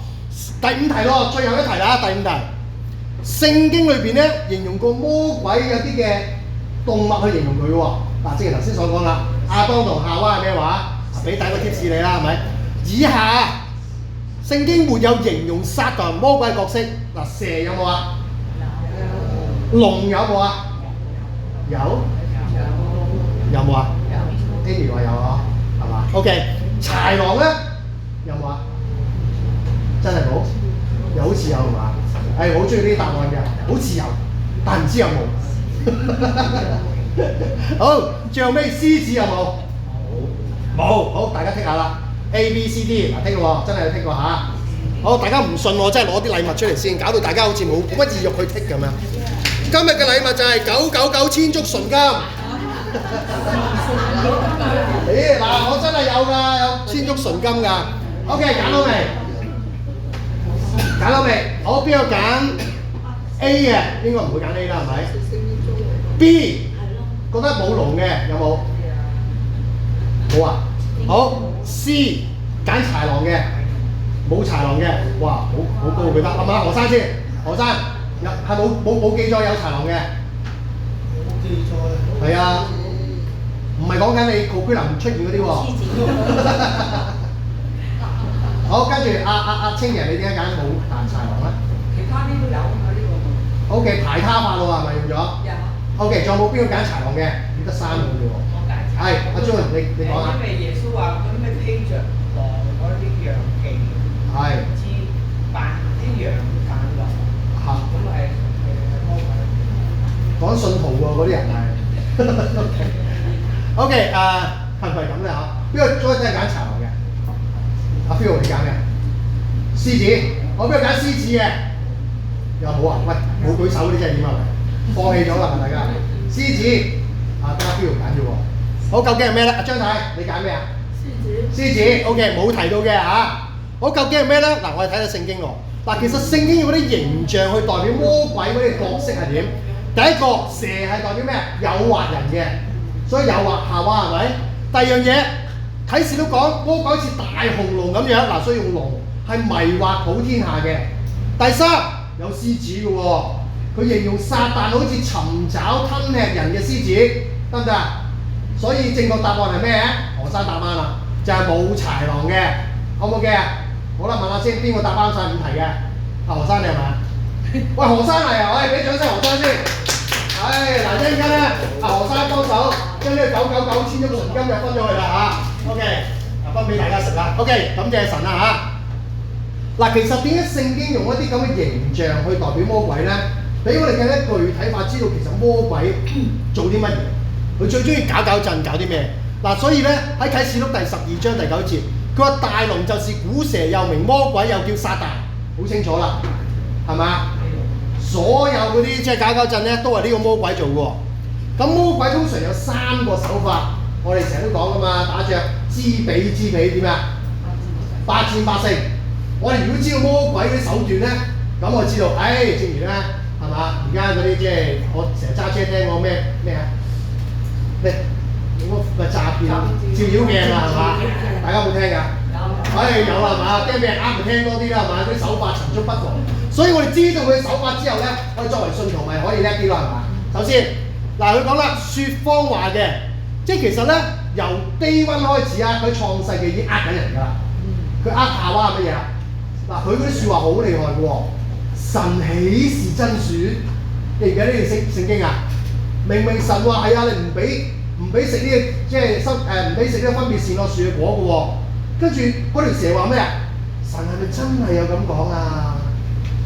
喎，第5題咯，最後一題啦，第5題。聖經裏邊咧形容過魔鬼有啲嘅動物去形容佢喎，嗱，正如頭先所講啦，亞當同夏娃係咩話？俾第一個貼士你啦，係咪？以下聖經沒有形容撒旦魔鬼嘅角色，嗱，蛇有冇啊？龍有冇啊？有冇啊？Amy 話有啊，係嘛 ？OK， 豺狼咧有冇啊？真係冇，又好似有係嘛？係我好中意呢啲答案嘅，好似有，但唔知有冇。好，最後尾獅子有冇？冇。好，大家剔下啦。A、B、C、D 嗱，剔喎，真係有剔過嚇。好，大家唔信我，真係攞啲禮物出嚟先，搞到大家好似冇乜意欲去剔咁樣。今日嘅禮物就係999千足純金。咦，嗱，我真係有㗎，有千足純金㗎。OK， 揀好未？揀好未？好，邊個揀 A 嘅？應該唔會揀 A 啦，係咪 ？B 覺得冇龍嘅有冇？冇啊。好 ，C 揀豺狼嘅，冇豺狼嘅，哇，好高佢得，係嘛？何生先，何生有係冇記載有豺狼嘅？冇記載。係啊，唔係講緊你告居林出現嗰啲喎。好，跟住阿青爺，你點解揀冇豺狼咧？其他啲都有啊，呢個。O.K. 排他法咯喎，係咪用咗？有。O.K. 仲有冇邊個揀豺狼嘅？得3個啫喎。我揀。係，阿 John，你講下。因為耶穌話咁咩披着狼嗰啲羊皮，係。至扮啲羊揀狼。嚇。咁係魔鬼。講信徒喎，嗰啲人係。O.K. 係唔係咁咧嚇？邊個真係揀豺狼嘅？阿 Phil 你揀咩？獅子，我邊個揀獅子嘅？有冇啊？喂，冇舉手嗰啲真係點啊？放棄咗啦，大家。獅子，得阿 Phil 揀啫喎。好，究竟係咩咧？阿張太，你揀咩啊？獅子 ，OK， 冇提到嘅嚇。好，究竟係咩咧？嗱，我哋睇下聖經喎。嗱，其實聖經用嗰啲形象去代表魔鬼嗰啲角色係點？第一個蛇係代表咩？誘惑人嘅，所以誘惑夏娃係咪？第二樣嘢。啟示都講魔鬼好似大紅龍咁樣，嗱，所以用龍係迷惑普天下嘅。第三有獅子嘅喎，佢形容撒旦好似尋找吞吃人嘅獅子，得唔得啊？所以正確答案係咩？何生答啱啦，就係冇豺狼嘅，好唔好嘅？好啦，問下先，邊個答啱晒5題嘅？何生你係咪？喂，何生嚟啊！喂，俾掌聲何生先。嗱，一陣間咧，阿何生幫手將呢個999千足純金就分咗佢啦嚇。OK， 分俾大家食啦。OK， 感謝神啦嚇。嗱，其實點解聖經用一啲咁嘅形象去代表魔鬼咧？俾我哋更加具體化，知道其實魔鬼做啲乜嘢，佢最中意搞震，搞啲咩？嗱，所以咧喺啟示錄第12章第9節，佢話大龍就是古蛇，又名魔鬼，又叫撒旦，好清楚啦，係嘛？所有嗰啲即係搞震咧，都係呢個魔鬼做嘅喎。咁魔鬼通常有3個手法。我哋成日都講噶嘛，打仗知彼知彼點啊？百戰百勝。我哋如果知道魔鬼啲手段咧，咁我知道，正如咧係係嘛？而家嗰啲即係我成日揸車聽過咩啊？咩嗰個詐騙照妖鏡啊係嘛？大家有冇聽㗎？有係嘛？驚俾人呃咪聽多啲啦係嘛？啲手法層出不窮，所以我哋知道佢手法之後咧，我哋作為信徒咪可以叻啲咯係嘛？首先嗱佢講啦，説謊話嘅，即係其實咧由低溫開始啊，佢創世記已經呃緊人㗎啦。佢呃夏娃係乜嘢啊？嗱佢嗰啲説話好厲害嘅喎，神豈是真説？你而家呢段聖經啊，明明神話係啊，你唔俾食呢個即係唔俾食呢個分別善惡樹嘅果嘅喎。跟住嗰條蛇話咩啊？神係咪真係有咁講啊？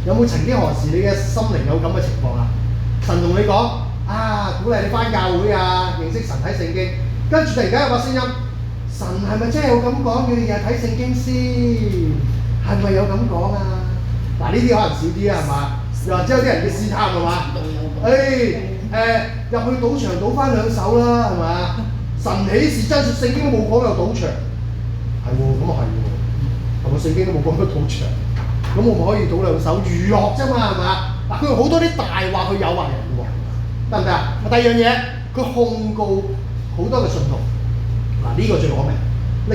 有冇曾經何時你嘅心靈有咁嘅情況啊？神同你講啊，鼓勵你返教會啊，認識神睇聖經。跟住突然間有把聲音，神係咪真係有咁講？要你日日睇聖經先，係咪有咁講啊？嗱呢啲可能少啲啊，係嘛？又或者有啲人嘅試探係嘛？入去賭場賭翻2手啦，係嘛？神豈是真説，聖經都冇講有賭場。係喎，咁啊係喎，係咪聖經都冇講到賭場？咁我咪可以賭2手娛樂啫嘛，係嘛？嗱，佢用好多啲大話去誘惑人嘅喎，得唔得啊？第二樣嘢，佢控告好多嘅信徒，嗱呢個最攞命，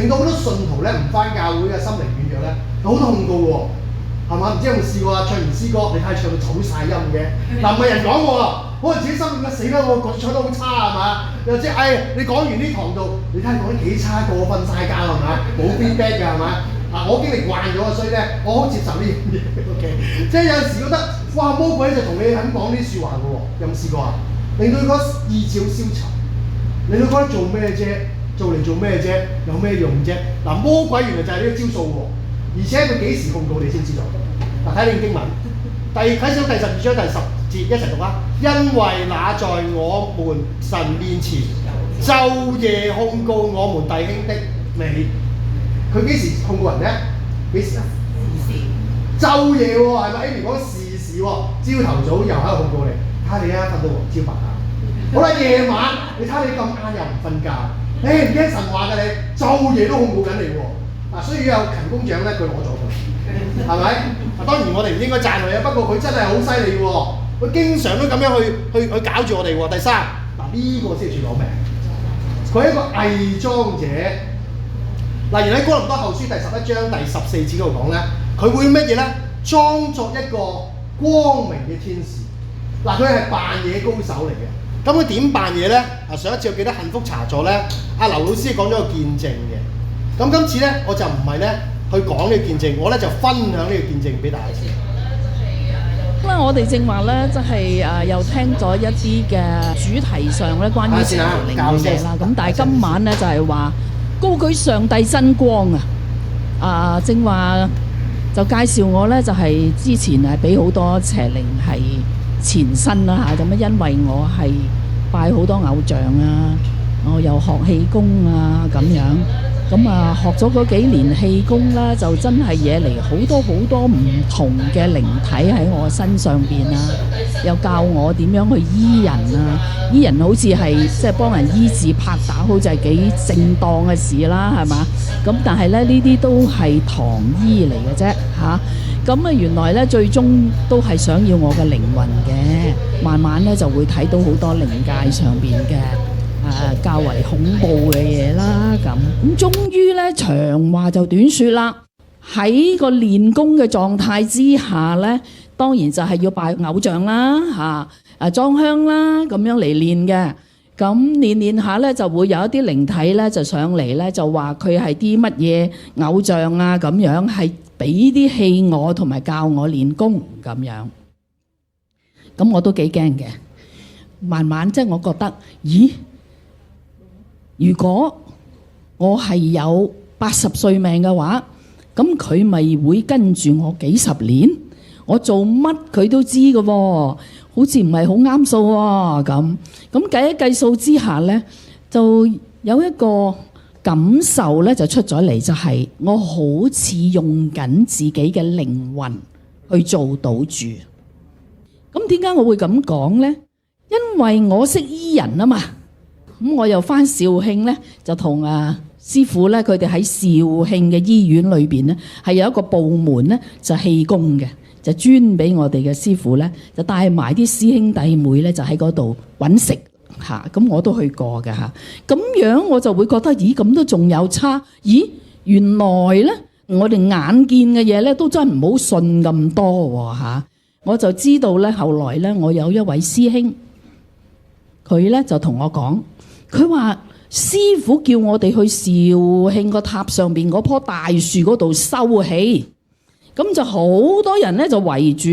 令到好多信徒咧唔翻教會嘅心靈軟弱咧，有好多控告喎，係嘛？唔知有冇試過啊？唱完詩歌，你睇下唱到走晒音嘅，嗱唔係人講喎，可能自己心諗死啦，我唱得好差係嘛？又即係你講完呢堂度，你睇下講得幾差，個瞓晒覺係嘛？冇 feedback 㗎係嘛？我經歷慣咗，所以咧我好接受呢樣嘢。OK， 即係有陣時覺得哇魔鬼就同你肯講啲説話嘅喎，有冇試過啊？令到佢覺得意志好消沉，令到覺得做咩啫？做嚟做咩啫？有咩用啫？嗱魔鬼原來就係呢個招數喎，而且佢幾時控告你先知道？嗱睇你經文，啟示錄第12章第10節一齊讀啊！因為那在我們神面前晝夜控告我們弟兄的你，佢幾時控告人咧？幾時啊？晝夜喎，係咪 ？Amy 講時喎，朝頭早又喺度控告你，睇下你啊瞓到黃朝白啊！好啦，夜晚你睇下你咁晏又唔瞓覺，唔驚神話㗎你，晝夜都控告緊你喎。嗱，所以有勤工獎咧，佢攞咗佢，係咪？當然我哋唔應該讚佢啊，不過佢真係好犀利喎，佢經常都咁樣去搞住我哋喎。第三，嗱呢個先係最攞命，佢係一個偽裝者。例如喺哥林多後書第11章第14節嗰度講咧，佢會乜嘢咧？裝作一個光明嘅天使。嗱，佢係扮嘢高手嚟嘅。咁佢點扮嘢咧？上一次我記得幸福茶座咧，阿劉老師講咗個見證嘅。咁今次咧，我就唔係咧去講呢個見證，我咧就分享呢個見證俾大家知。咁啊，我哋正話咧，即係又聽咗一啲嘅主題上咧，關於聖靈嘅嘢啦。咁但係今晚咧就係話高舉上帝真光啊！正話就介紹我咧，就係之前係俾好多邪靈係纏身啦嚇，咁啊，因為我係拜好多偶像啊，我又學氣功啊咁樣。咁啊，學咗嗰幾年氣功啦，就真係惹嚟好多唔同嘅靈體喺我身上邊啊！又教我點樣去醫人啊，醫人好似係即係幫人醫治拍打，好似係幾正當嘅事啦，係嘛？咁但係咧，呢啲都係糖衣嚟嘅啫嚇。咁啊，原來咧最終都係想要我嘅靈魂嘅，慢慢咧就會睇到好多靈界上邊嘅。較為恐怖嘅嘢啦，咁終於咧長話就短說啦。喺個練功嘅狀態之下咧，當然就係要拜偶像啦，裝香啦，咁樣嚟練嘅。咁練下咧，就會有一啲靈體咧就上嚟咧，就話佢係啲乜嘢偶像啊，咁樣係俾啲氣我，同埋教我練功咁樣。咁我都幾驚嘅。慢慢即係我覺得，咦？如果我係有80歲命嘅話，咁佢咪會跟住我幾十年？我做乜佢都知嘅喎，好似唔係好啱數喎。咁計一計數之下呢，就有一個感受呢就出咗嚟，就係我好似用緊自己嘅靈魂去做賭注。咁點解我會咁講呢？因為我識醫人啊嘛。咁我又返肇慶咧，就同師傅咧，佢哋喺肇慶嘅醫院裏邊咧，係有一個部門咧，就氣功嘅，就專俾我哋嘅師傅咧，就帶埋啲師兄弟妹咧，就喺嗰度揾食嚇。咁我都去過㗎嚇。咁樣我就會覺得，咦咁都仲有差？咦原來咧我哋眼見嘅嘢咧都真係唔好信咁多喎嚇。我就知道咧，後來咧我有一位師兄，佢咧就同我講，佢話師傅叫我哋去肇慶個塔上邊嗰棵大樹嗰度收氣。咁就好多人咧就圍住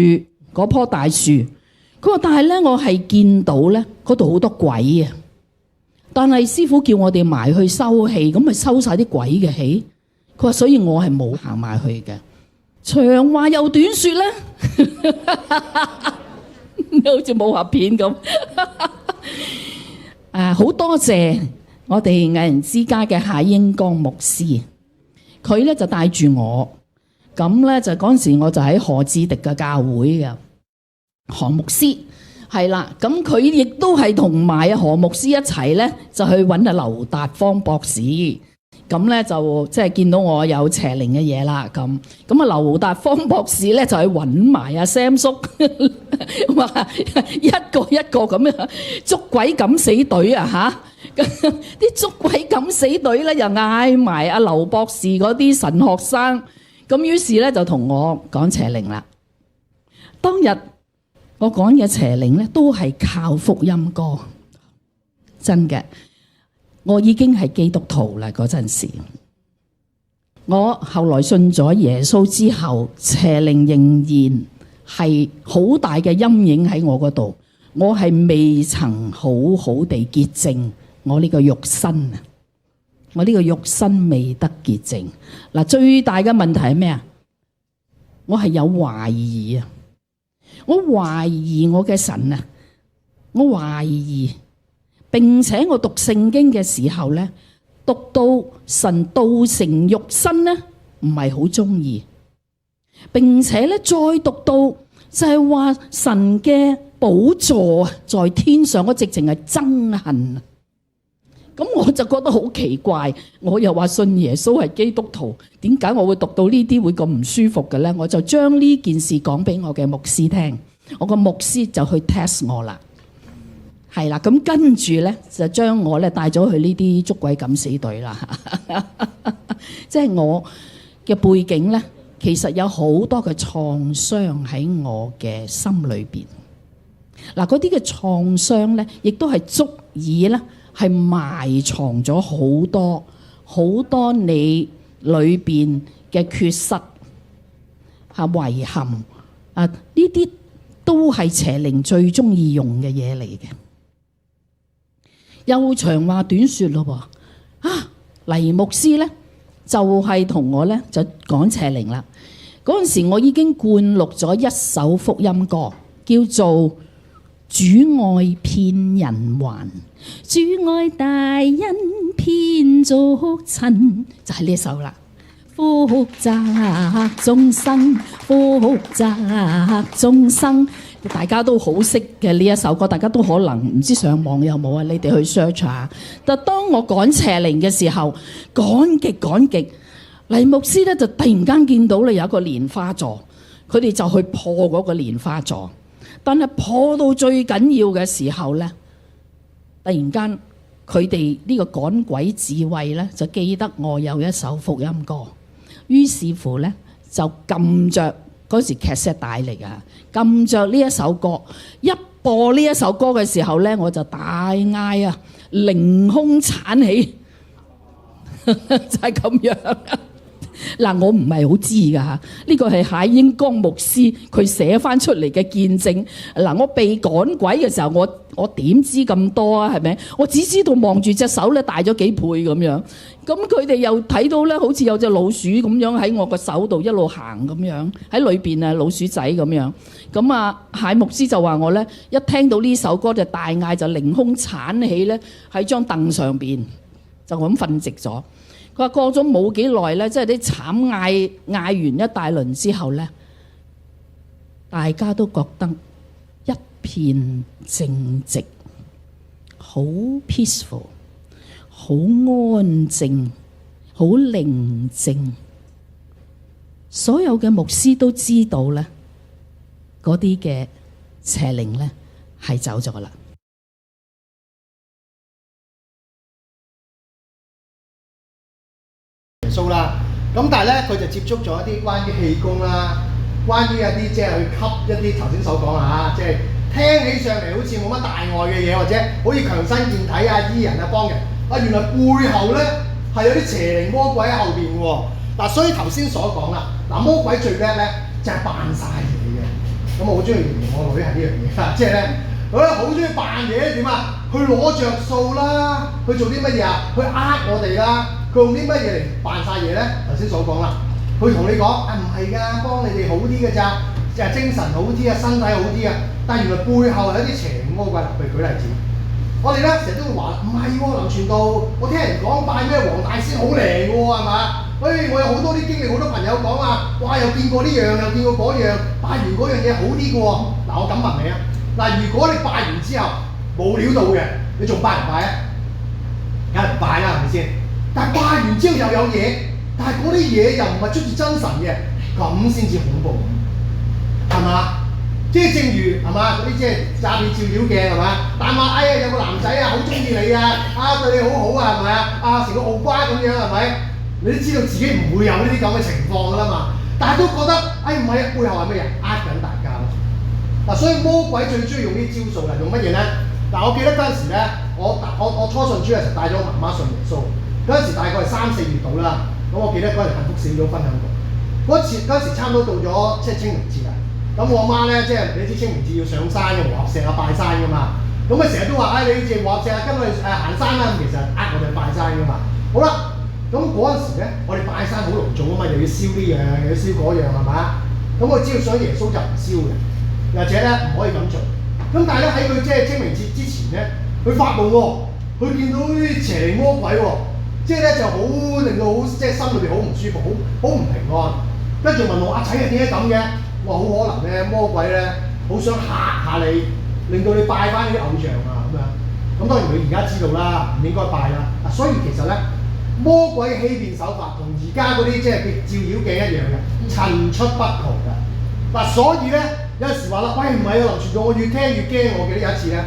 嗰棵大樹。佢話：但係咧，我係見到咧嗰度好多鬼啊！但係師傅叫我哋埋去收氣，咁咪收晒啲鬼嘅氣。佢話：所以我係冇行埋去嘅。長話又短説咧，好似武俠片咁。好多謝我哋藝人之家嘅夏英光牧師，佢咧就帶住我。咁咧就嗰陣時我就喺何志迪嘅教會嘅何牧師係啦，咁佢亦都係同埋何牧師一齊咧就去揾阿劉達芳博士，咁咧就即係見到我有邪靈嘅嘢啦，咁啊劉達芳博士咧就去揾埋阿 Sam 叔，話一個一個咁樣捉鬼敢死隊啊嚇！啲捉鬼敢死隊咧又嗌埋阿劉博士嗰啲神學生。咁於是咧就同我講邪靈啦。當日我講嘅邪靈咧都係靠福音歌，真嘅。我已經係基督徒啦嗰陣時，我後來信咗耶穌之後，邪靈仍然係好大嘅陰影喺我嗰度。我係未曾好好地潔淨我呢個肉身啊！我呢個肉身未得潔淨。嗱，最大嘅問題係咩啊？我係有懷疑啊！我懷疑我嘅神啊！我懷疑，並且我讀聖經嘅時候咧，讀到神道成肉身咧，唔係好中意。並且咧，再讀到就係話神嘅寶座在天上，我直情係憎恨啊！咁我就覺得好奇怪，我又話信耶穌係基督徒，點解我會讀到呢啲會咁唔舒服嘅咧？我就將呢件事講俾我嘅牧師聽，我個牧師就去 test 我啦，係啦，咁跟住咧就將我咧帶咗去呢啲捉鬼敢死隊啦。即係我嘅背景咧，其實有好多嘅創傷喺我嘅心裏邊。嗱，嗰啲嘅創傷咧，亦都係足以咧。係埋藏咗好多你裏邊嘅缺失遺憾呢啲都係邪靈最中意用嘅嘢嚟嘅。又長話短説咯喎，黎牧師咧就係同我咧就講邪靈啦。嗰陣時我已經灌錄咗一首福音歌，叫做主愛遍人寰，主愛大恩遍俗塵，就係呢一首啦。福澤眾生，福澤眾生，大家都好識嘅呢一首歌，大家都可能唔知上網有冇啊？你哋去 search 下。但當我趕邪靈嘅時候，趕極，黎牧師咧就突然間見到咧有一個蓮花座，佢哋就去破嗰個蓮花座。但係破到最緊要嘅時候咧，突然間佢哋呢個趕鬼智慧咧就記得我有一首福音歌，於是乎咧就撳着嗰時 cassette 帶嚟㗎，撳着呢一首歌，一播呢一首歌嘅時候咧，我就大嗌啊，凌空鏟起，就係咁樣。嗱，我唔係好知㗎嚇，呢個係夏英光牧師佢寫翻出嚟嘅見證。嗱，我被趕鬼嘅時候，我點知咁多啊？係咪？我只知道望住隻手咧大咗幾倍咁樣。咁佢哋又睇到咧，好似有隻老鼠咁樣喺我個手度一路行咁樣，喺裏邊啊老鼠仔咁樣。咁啊，夏牧師就話我咧，一聽到呢首歌就大嗌，就凌空鏟起咧喺張凳上邊，就咁瞓直咗。佢話過咗冇幾耐咧，即係啲慘嗌完一大輪之後咧，大家都覺得一片靜寂，好 peaceful， 好安靜，好寧靜。所有嘅牧師都知道咧，嗰啲嘅邪靈咧係走咗啦。耶穌啦，咁但係咧佢就接觸咗一啲關於氣功啦，關於一啲即係去吸一啲頭先所講啊，即係聽起上嚟好似冇乜大礙嘅嘢，或者好似強身健體啊、醫人啊、幫人啊，原來背後咧係有啲邪靈魔鬼喺後邊喎。嗱，所以頭先所講啦，嗱魔鬼最叻咧就係扮晒嘢嘅。咁我好中意形容我女係呢樣嘢，即係咧佢咧好中意扮嘢點啊？去攞着數啦，去做啲乜嘢啊？去我哋啦。佢用啲乜嘢嚟扮晒嘢咧？頭先所講啦，佢同你講唔係㗎，幫你哋好啲㗎咋，就係精神好啲啊，身體好啲啊。但原來背後係一啲邪魔鬼。譬如舉例子，我哋咧成日都會話唔係喎，林傳道，我聽人講拜咩黃大仙好靈喎，係嘛？我有好多啲經歷，好多朋友講啊，哇又見過呢樣，又見過嗰樣，拜完嗰樣嘢好啲嘅喎。嗱，我敢問你啊，嗱，如果你拜完之後冇料到嘅，你仲拜唔拜啊？梗係唔拜啦，係咪先？但係拜完之後又有嘢，但係嗰啲嘢又唔係出自真神嘅，咁先至恐怖，係嘛？即係正如係嘛嗰啲即係詐騙照妖鏡係嘛？但係哎呀有個男仔啊好中意你啊，對你好好啊係咪啊？成個傲瓜咁樣係咪？你都知道自己唔會有呢啲咁嘅情況㗎啦嘛，但係都覺得唔係啊，背後係咩嘢？緊大家咯。嗱，所以魔鬼最中意用啲招數啦，用乜嘢咧？嗱，我記得嗰陣時咧，我初信主嘅時候帶咗我媽媽信耶穌。嗰陣時大概係3、4月度啦，咁我記得嗰陣幸福小組分享過。嗰陣時差唔多到咗即係清明節啦，咁我媽咧即係你知清明節要上山嘅和合石啊拜山㗎嘛，咁佢成日都話你哋和合石啊跟我哋行山啦，其實我哋拜山㗎嘛。好啦，咁嗰陣時咧我哋拜山好隆重啊嘛，又要燒呢樣又要燒嗰樣係嘛，咁我只要想耶穌就唔燒嘅，或者咧唔可以咁做。咁但係咧喺佢即係清明節之前咧，佢發夢喎，佢見到啲邪靈魔鬼喎。即係咧就好令到好即係心裏邊好唔舒服，好唔平安。跟住問我阿仔係點解咁嘅？我話好可能咧魔鬼咧好想嚇下你，令到你拜翻啲偶像啊咁樣。咁當然佢而家知道啦，唔應該拜啦。嗱，所以其實咧魔鬼嘅欺騙手法同而家嗰啲即係照妖鏡一樣嘅，層出不窮嘅。嗱，所以咧有陣時話啦，喂唔係啊，林傳道，我越聽越驚。我記得有一次咧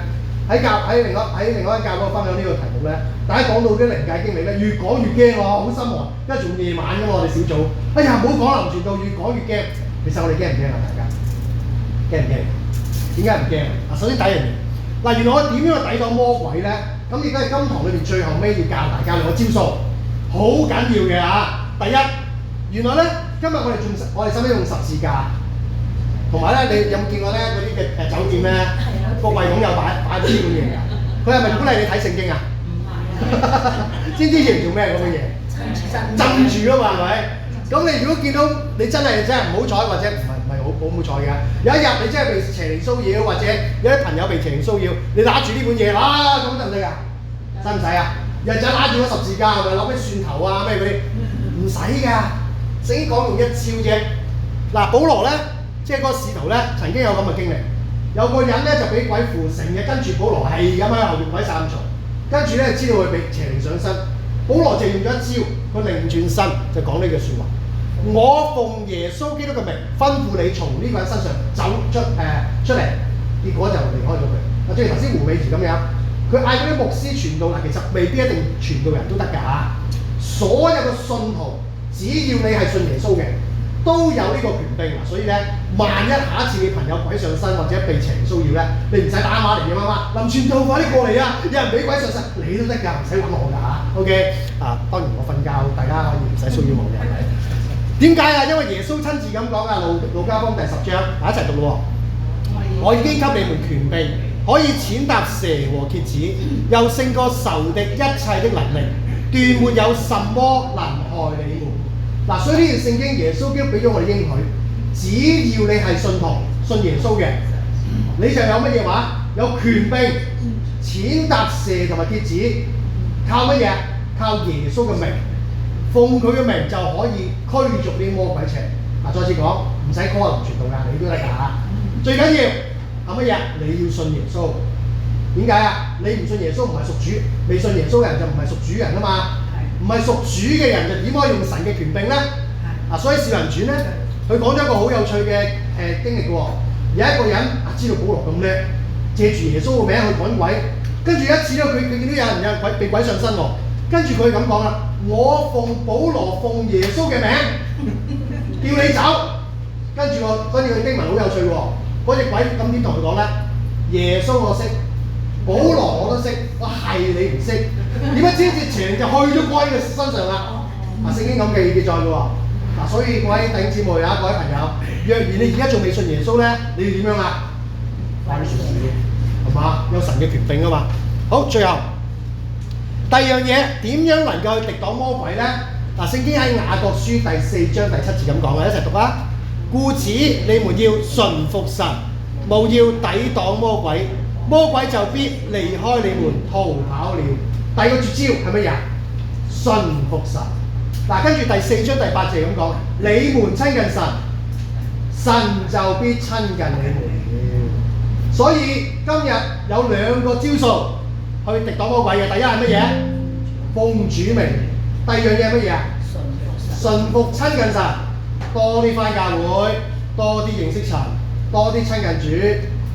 喺另外一間教嗰度分享呢個題目咧。大家講到啲靈界經歷咧，越講越驚喎，好心寒。因為仲夜晚㗎嘛，我哋小組。哎呀，唔好講林傳道，越講越驚。其實我哋驚唔驚啊？大家驚唔驚？點解唔驚啊？首先第一樣嘢，嗱，原來我點樣去抵擋魔鬼咧？咁亦都係金堂裏邊最後尾要教大家兩個招數，好緊要嘅嚇。第一，原來咧今日我哋使唔使用十字架？同埋咧，你有冇見過咧嗰啲嘅酒店咧個櫃桶有擺呢本嘢㗎？佢係咪鼓勵你睇聖經啊？先知要做咩咁嘅嘢？鎮住啊嘛，係咪？咁你如果見到你真係唔好彩，或者唔係好彩嘅，有一日你真係被邪靈騷擾，或者有啲朋友被邪靈騷擾，你拿住呢本嘢咁得唔得㗎？使唔使啊？日日拿住個十字架，係咪攞啲蒜頭啊咩嗰啲？唔使㗎，聖經講用一招啫。嗱，保羅咧，即係嗰個使徒咧，曾經有咁嘅經歷，有個人咧就俾鬼附，成日跟住保羅係咁喺後邊鬼殺咁嘈。跟住咧，知道佢被邪靈上身，保羅就用咗一招，佢擰轉身就講呢句説話：我奉耶穌基督嘅名吩咐你從呢個人身上走出嚟。結果就離開咗佢。嗱，正如頭先胡美儀咁樣，佢嗌嗰啲牧師傳道，嗱，其實未必一定傳道人都得㗎嚇。所有嘅信徒，只要你係信耶穌嘅，都有呢個權柄。嗱，所以咧，萬一下一次你朋友鬼上身或者被邪靈騷擾咧，你唔使打電話嚟嘅媽媽，林傳道快啲過嚟啊！有人俾鬼上身，你都得㗎，唔使揾我㗎嚇。OK 啊，當然我瞓覺，大家可以唔使騷擾我嘅，係咪？點解啊？因為耶穌親自咁講啊，路加福音第10章，一齊讀咯。我已經給你們權柄，可以踐踏蛇和蠍子，又勝過仇敵一切的能力，斷沒有什麼能害你們。嗱，所以呢條聖經耶穌基督俾咗我哋應許，只要你係信徒，信耶穌嘅，你就有乜嘢話？有權柄踐踏蛇同埋蠍子，靠乜嘢？靠耶穌嘅名，奉佢嘅名就可以驅逐啲魔鬼邪。嗱，再次講，唔使 call 林傳道㗎，你都得㗎嚇。最緊要係乜嘢？你要信耶穌。點解啊？你唔信耶穌唔係屬主，未信耶穌嘅人就唔係屬主人啊嘛。唔係屬主嘅人就點可以用神嘅權柄咧？所以《使徒行傳》咧，佢講咗一個好有趣嘅經歷嘅喎。有一個人知道保羅咁叻，借住耶穌個名去趕鬼，跟住一次咧佢見到有人鬼被鬼上身喎，跟住佢咁講啦：我奉保羅奉耶穌嘅名叫你走。跟住佢經文好有趣喎，嗰隻鬼咁點同佢講咧？耶穌我識，保羅我都識，我係你唔識。點解知隻邪靈就去咗鬼嘅身上啦？聖經咁記載嘅喎。所以各位弟兄姊妹啊，各位朋友，若然你而家仲未信耶穌咧，你要點樣啊？快啲信主，係嘛？有神嘅權柄啊嘛。好，最後第二樣嘢點樣能夠去敵擋魔鬼咧？聖經喺雅各書第4章第7節咁講嘅，一齊讀啊！故此你們要順服神，務要抵擋魔鬼，魔鬼就必離開你們逃跑了。第二個絕招係乜嘢？順服神。跟住第4章第8節咁講，你們親近神，神就必親近你們。所以今日有2個招數去敵擋魔鬼嘅。第一係乜嘢？奉主名。第二樣嘢係乜嘢？順服親近神，多啲返教會，多啲認識神，多啲親近主，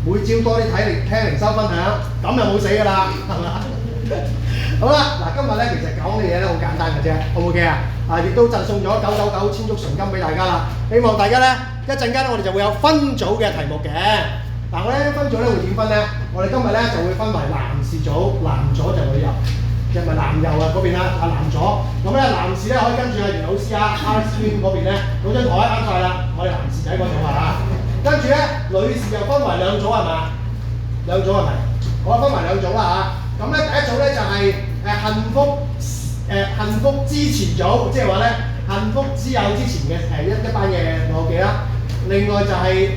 每朝多啲聽靈修分享，咁就冇死㗎啦，係咪？好啦，今日咧其實講嘅嘢咧好簡單嘅啫，好唔好嘅啊？亦都贈送咗999千足純金俾大家啦。希望大家咧一陣間我哋就會有分組嘅題目嘅。我咧分組咧會點分咧？我哋今日咧就會分為男士組，男組就旅遊，即係咪男遊啊嗰邊啦？男組咁咧，男士咧可以跟住袁老師RS Win 嗰邊咧攞張台啱晒啦。我哋男士仔嗰組啊，跟住咧女士又分為2組係咪？2組係咪？我分為2組啦嚇。咁咧第一組咧就係幸福之前組，即係話咧幸福之友之前嘅一班嘅夥計啦。另外就係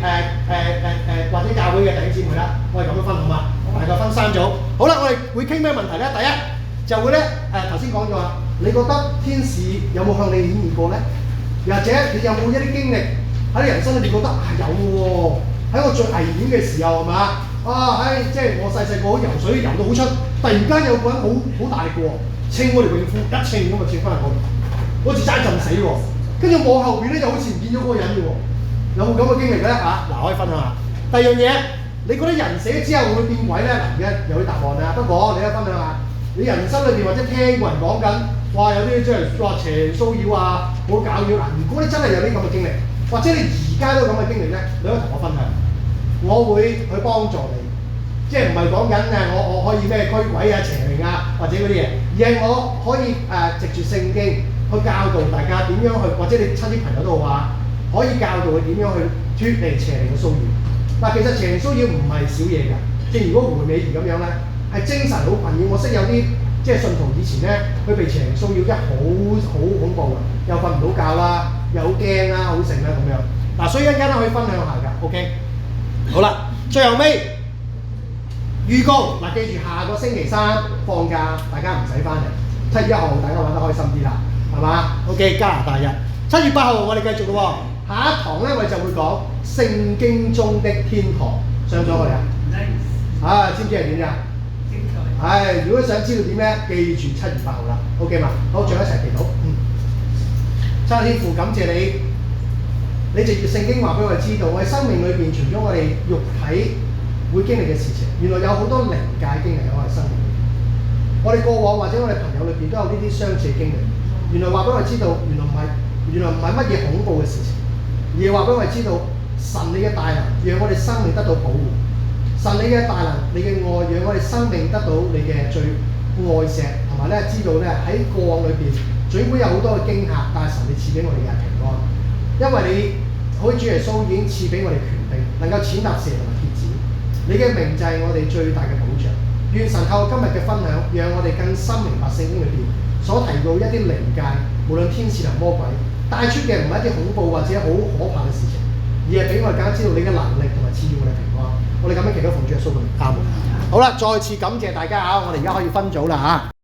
或者教會嘅弟兄姊妹啦，我哋咁樣分好嘛？大概分3組。好啦，我哋會傾咩問題咧？第一就會咧頭先講咗話，你覺得天使有冇向你顯現過咧？又或者你有冇一啲經歷喺你人生裏邊覺得有喎？喺我最危險嘅時候係嘛？即係我細個游水游到好出，突然間有個人好大力嘅喎，稱我條泳褲一稱咁就稱翻嚟我度，好似爭浸死喎。跟住我後邊咧就好似唔見咗嗰個人嘅喎。有冇咁嘅經歷咧？可以分享下。第二樣嘢，你覺得人死咗之後會唔會變鬼咧？而家有啲答案啦。不過你可以分享下，你人生裏邊或者聽過人講緊，有啲即係話邪騷擾啊，好搞擾啊。如果你真係有啲咁嘅經歷，或者你而家都有咁嘅經歷咧，你可以同我分享。我會去幫助你，即係唔係講緊我可以咩驅鬼啊、邪靈啊或者嗰啲嘢，而係我可以藉住聖經去教導大家點樣去，或者你親戚朋友都好啊，可以教導佢點樣去脫離邪靈嘅騷擾。其實邪靈騷擾唔係少嘢㗎，正如嗰胡美儀咁樣咧，係精神好困擾。我識有啲即係信徒以前咧，佢被邪靈騷擾好恐怖㗎，又瞓唔到覺啦，又好驚啦，好剩啦咁樣。所以一陣間可以分享下㗎 ，OK。好啦，最後尾預告記住下個星期3放假，大家唔使翻嚟。7月1號大家玩得開心啲啦，係嘛 ？OK， 加拿大日。7月8號我哋繼續咯喎，下一堂咧我哋就會講聖經中的天堂，上咗我哋啊？知唔知係點㗎？精彩。如果想知道點咧，記住7月8號啦 ，OK 嘛？好，最後一齊祈禱。親愛天父，感謝你。你藉住聖經話俾我哋知道，我哋生命裏邊除咗我哋肉體會經歷嘅事情，原來有好多靈界經歷喺我哋生命裏邊。我哋過往或者我哋朋友裏邊都有呢啲相似嘅經歷。原來話俾我哋知道，原來唔係乜嘢恐怖嘅事情，而係話俾我哋知道神你嘅大能，讓我哋生命得到保護。神你嘅大能，你嘅愛，讓我哋生命得到你嘅最愛錫，同埋咧知道咧喺過往裏邊，總會有好多嘅驚嚇，但係神你賜俾我哋嘅平安，因為你。好似主耶穌已經賜俾我哋權柄，能夠踐踏蛇同埋蠍子。你嘅名就係我哋最大嘅保障。願神透過今日嘅分享，讓我哋更深明白聖經裏邊所提到一啲靈界，無論天使同魔鬼帶出嘅唔係一啲恐怖或者好可怕嘅事情，而係俾我哋更加知道你嘅能力同埋賜予我哋平安。我哋咁樣祈禱奉主耶穌嘅名，阿門。好啦，再次感謝大家啊！我哋而家可以分組啦嚇。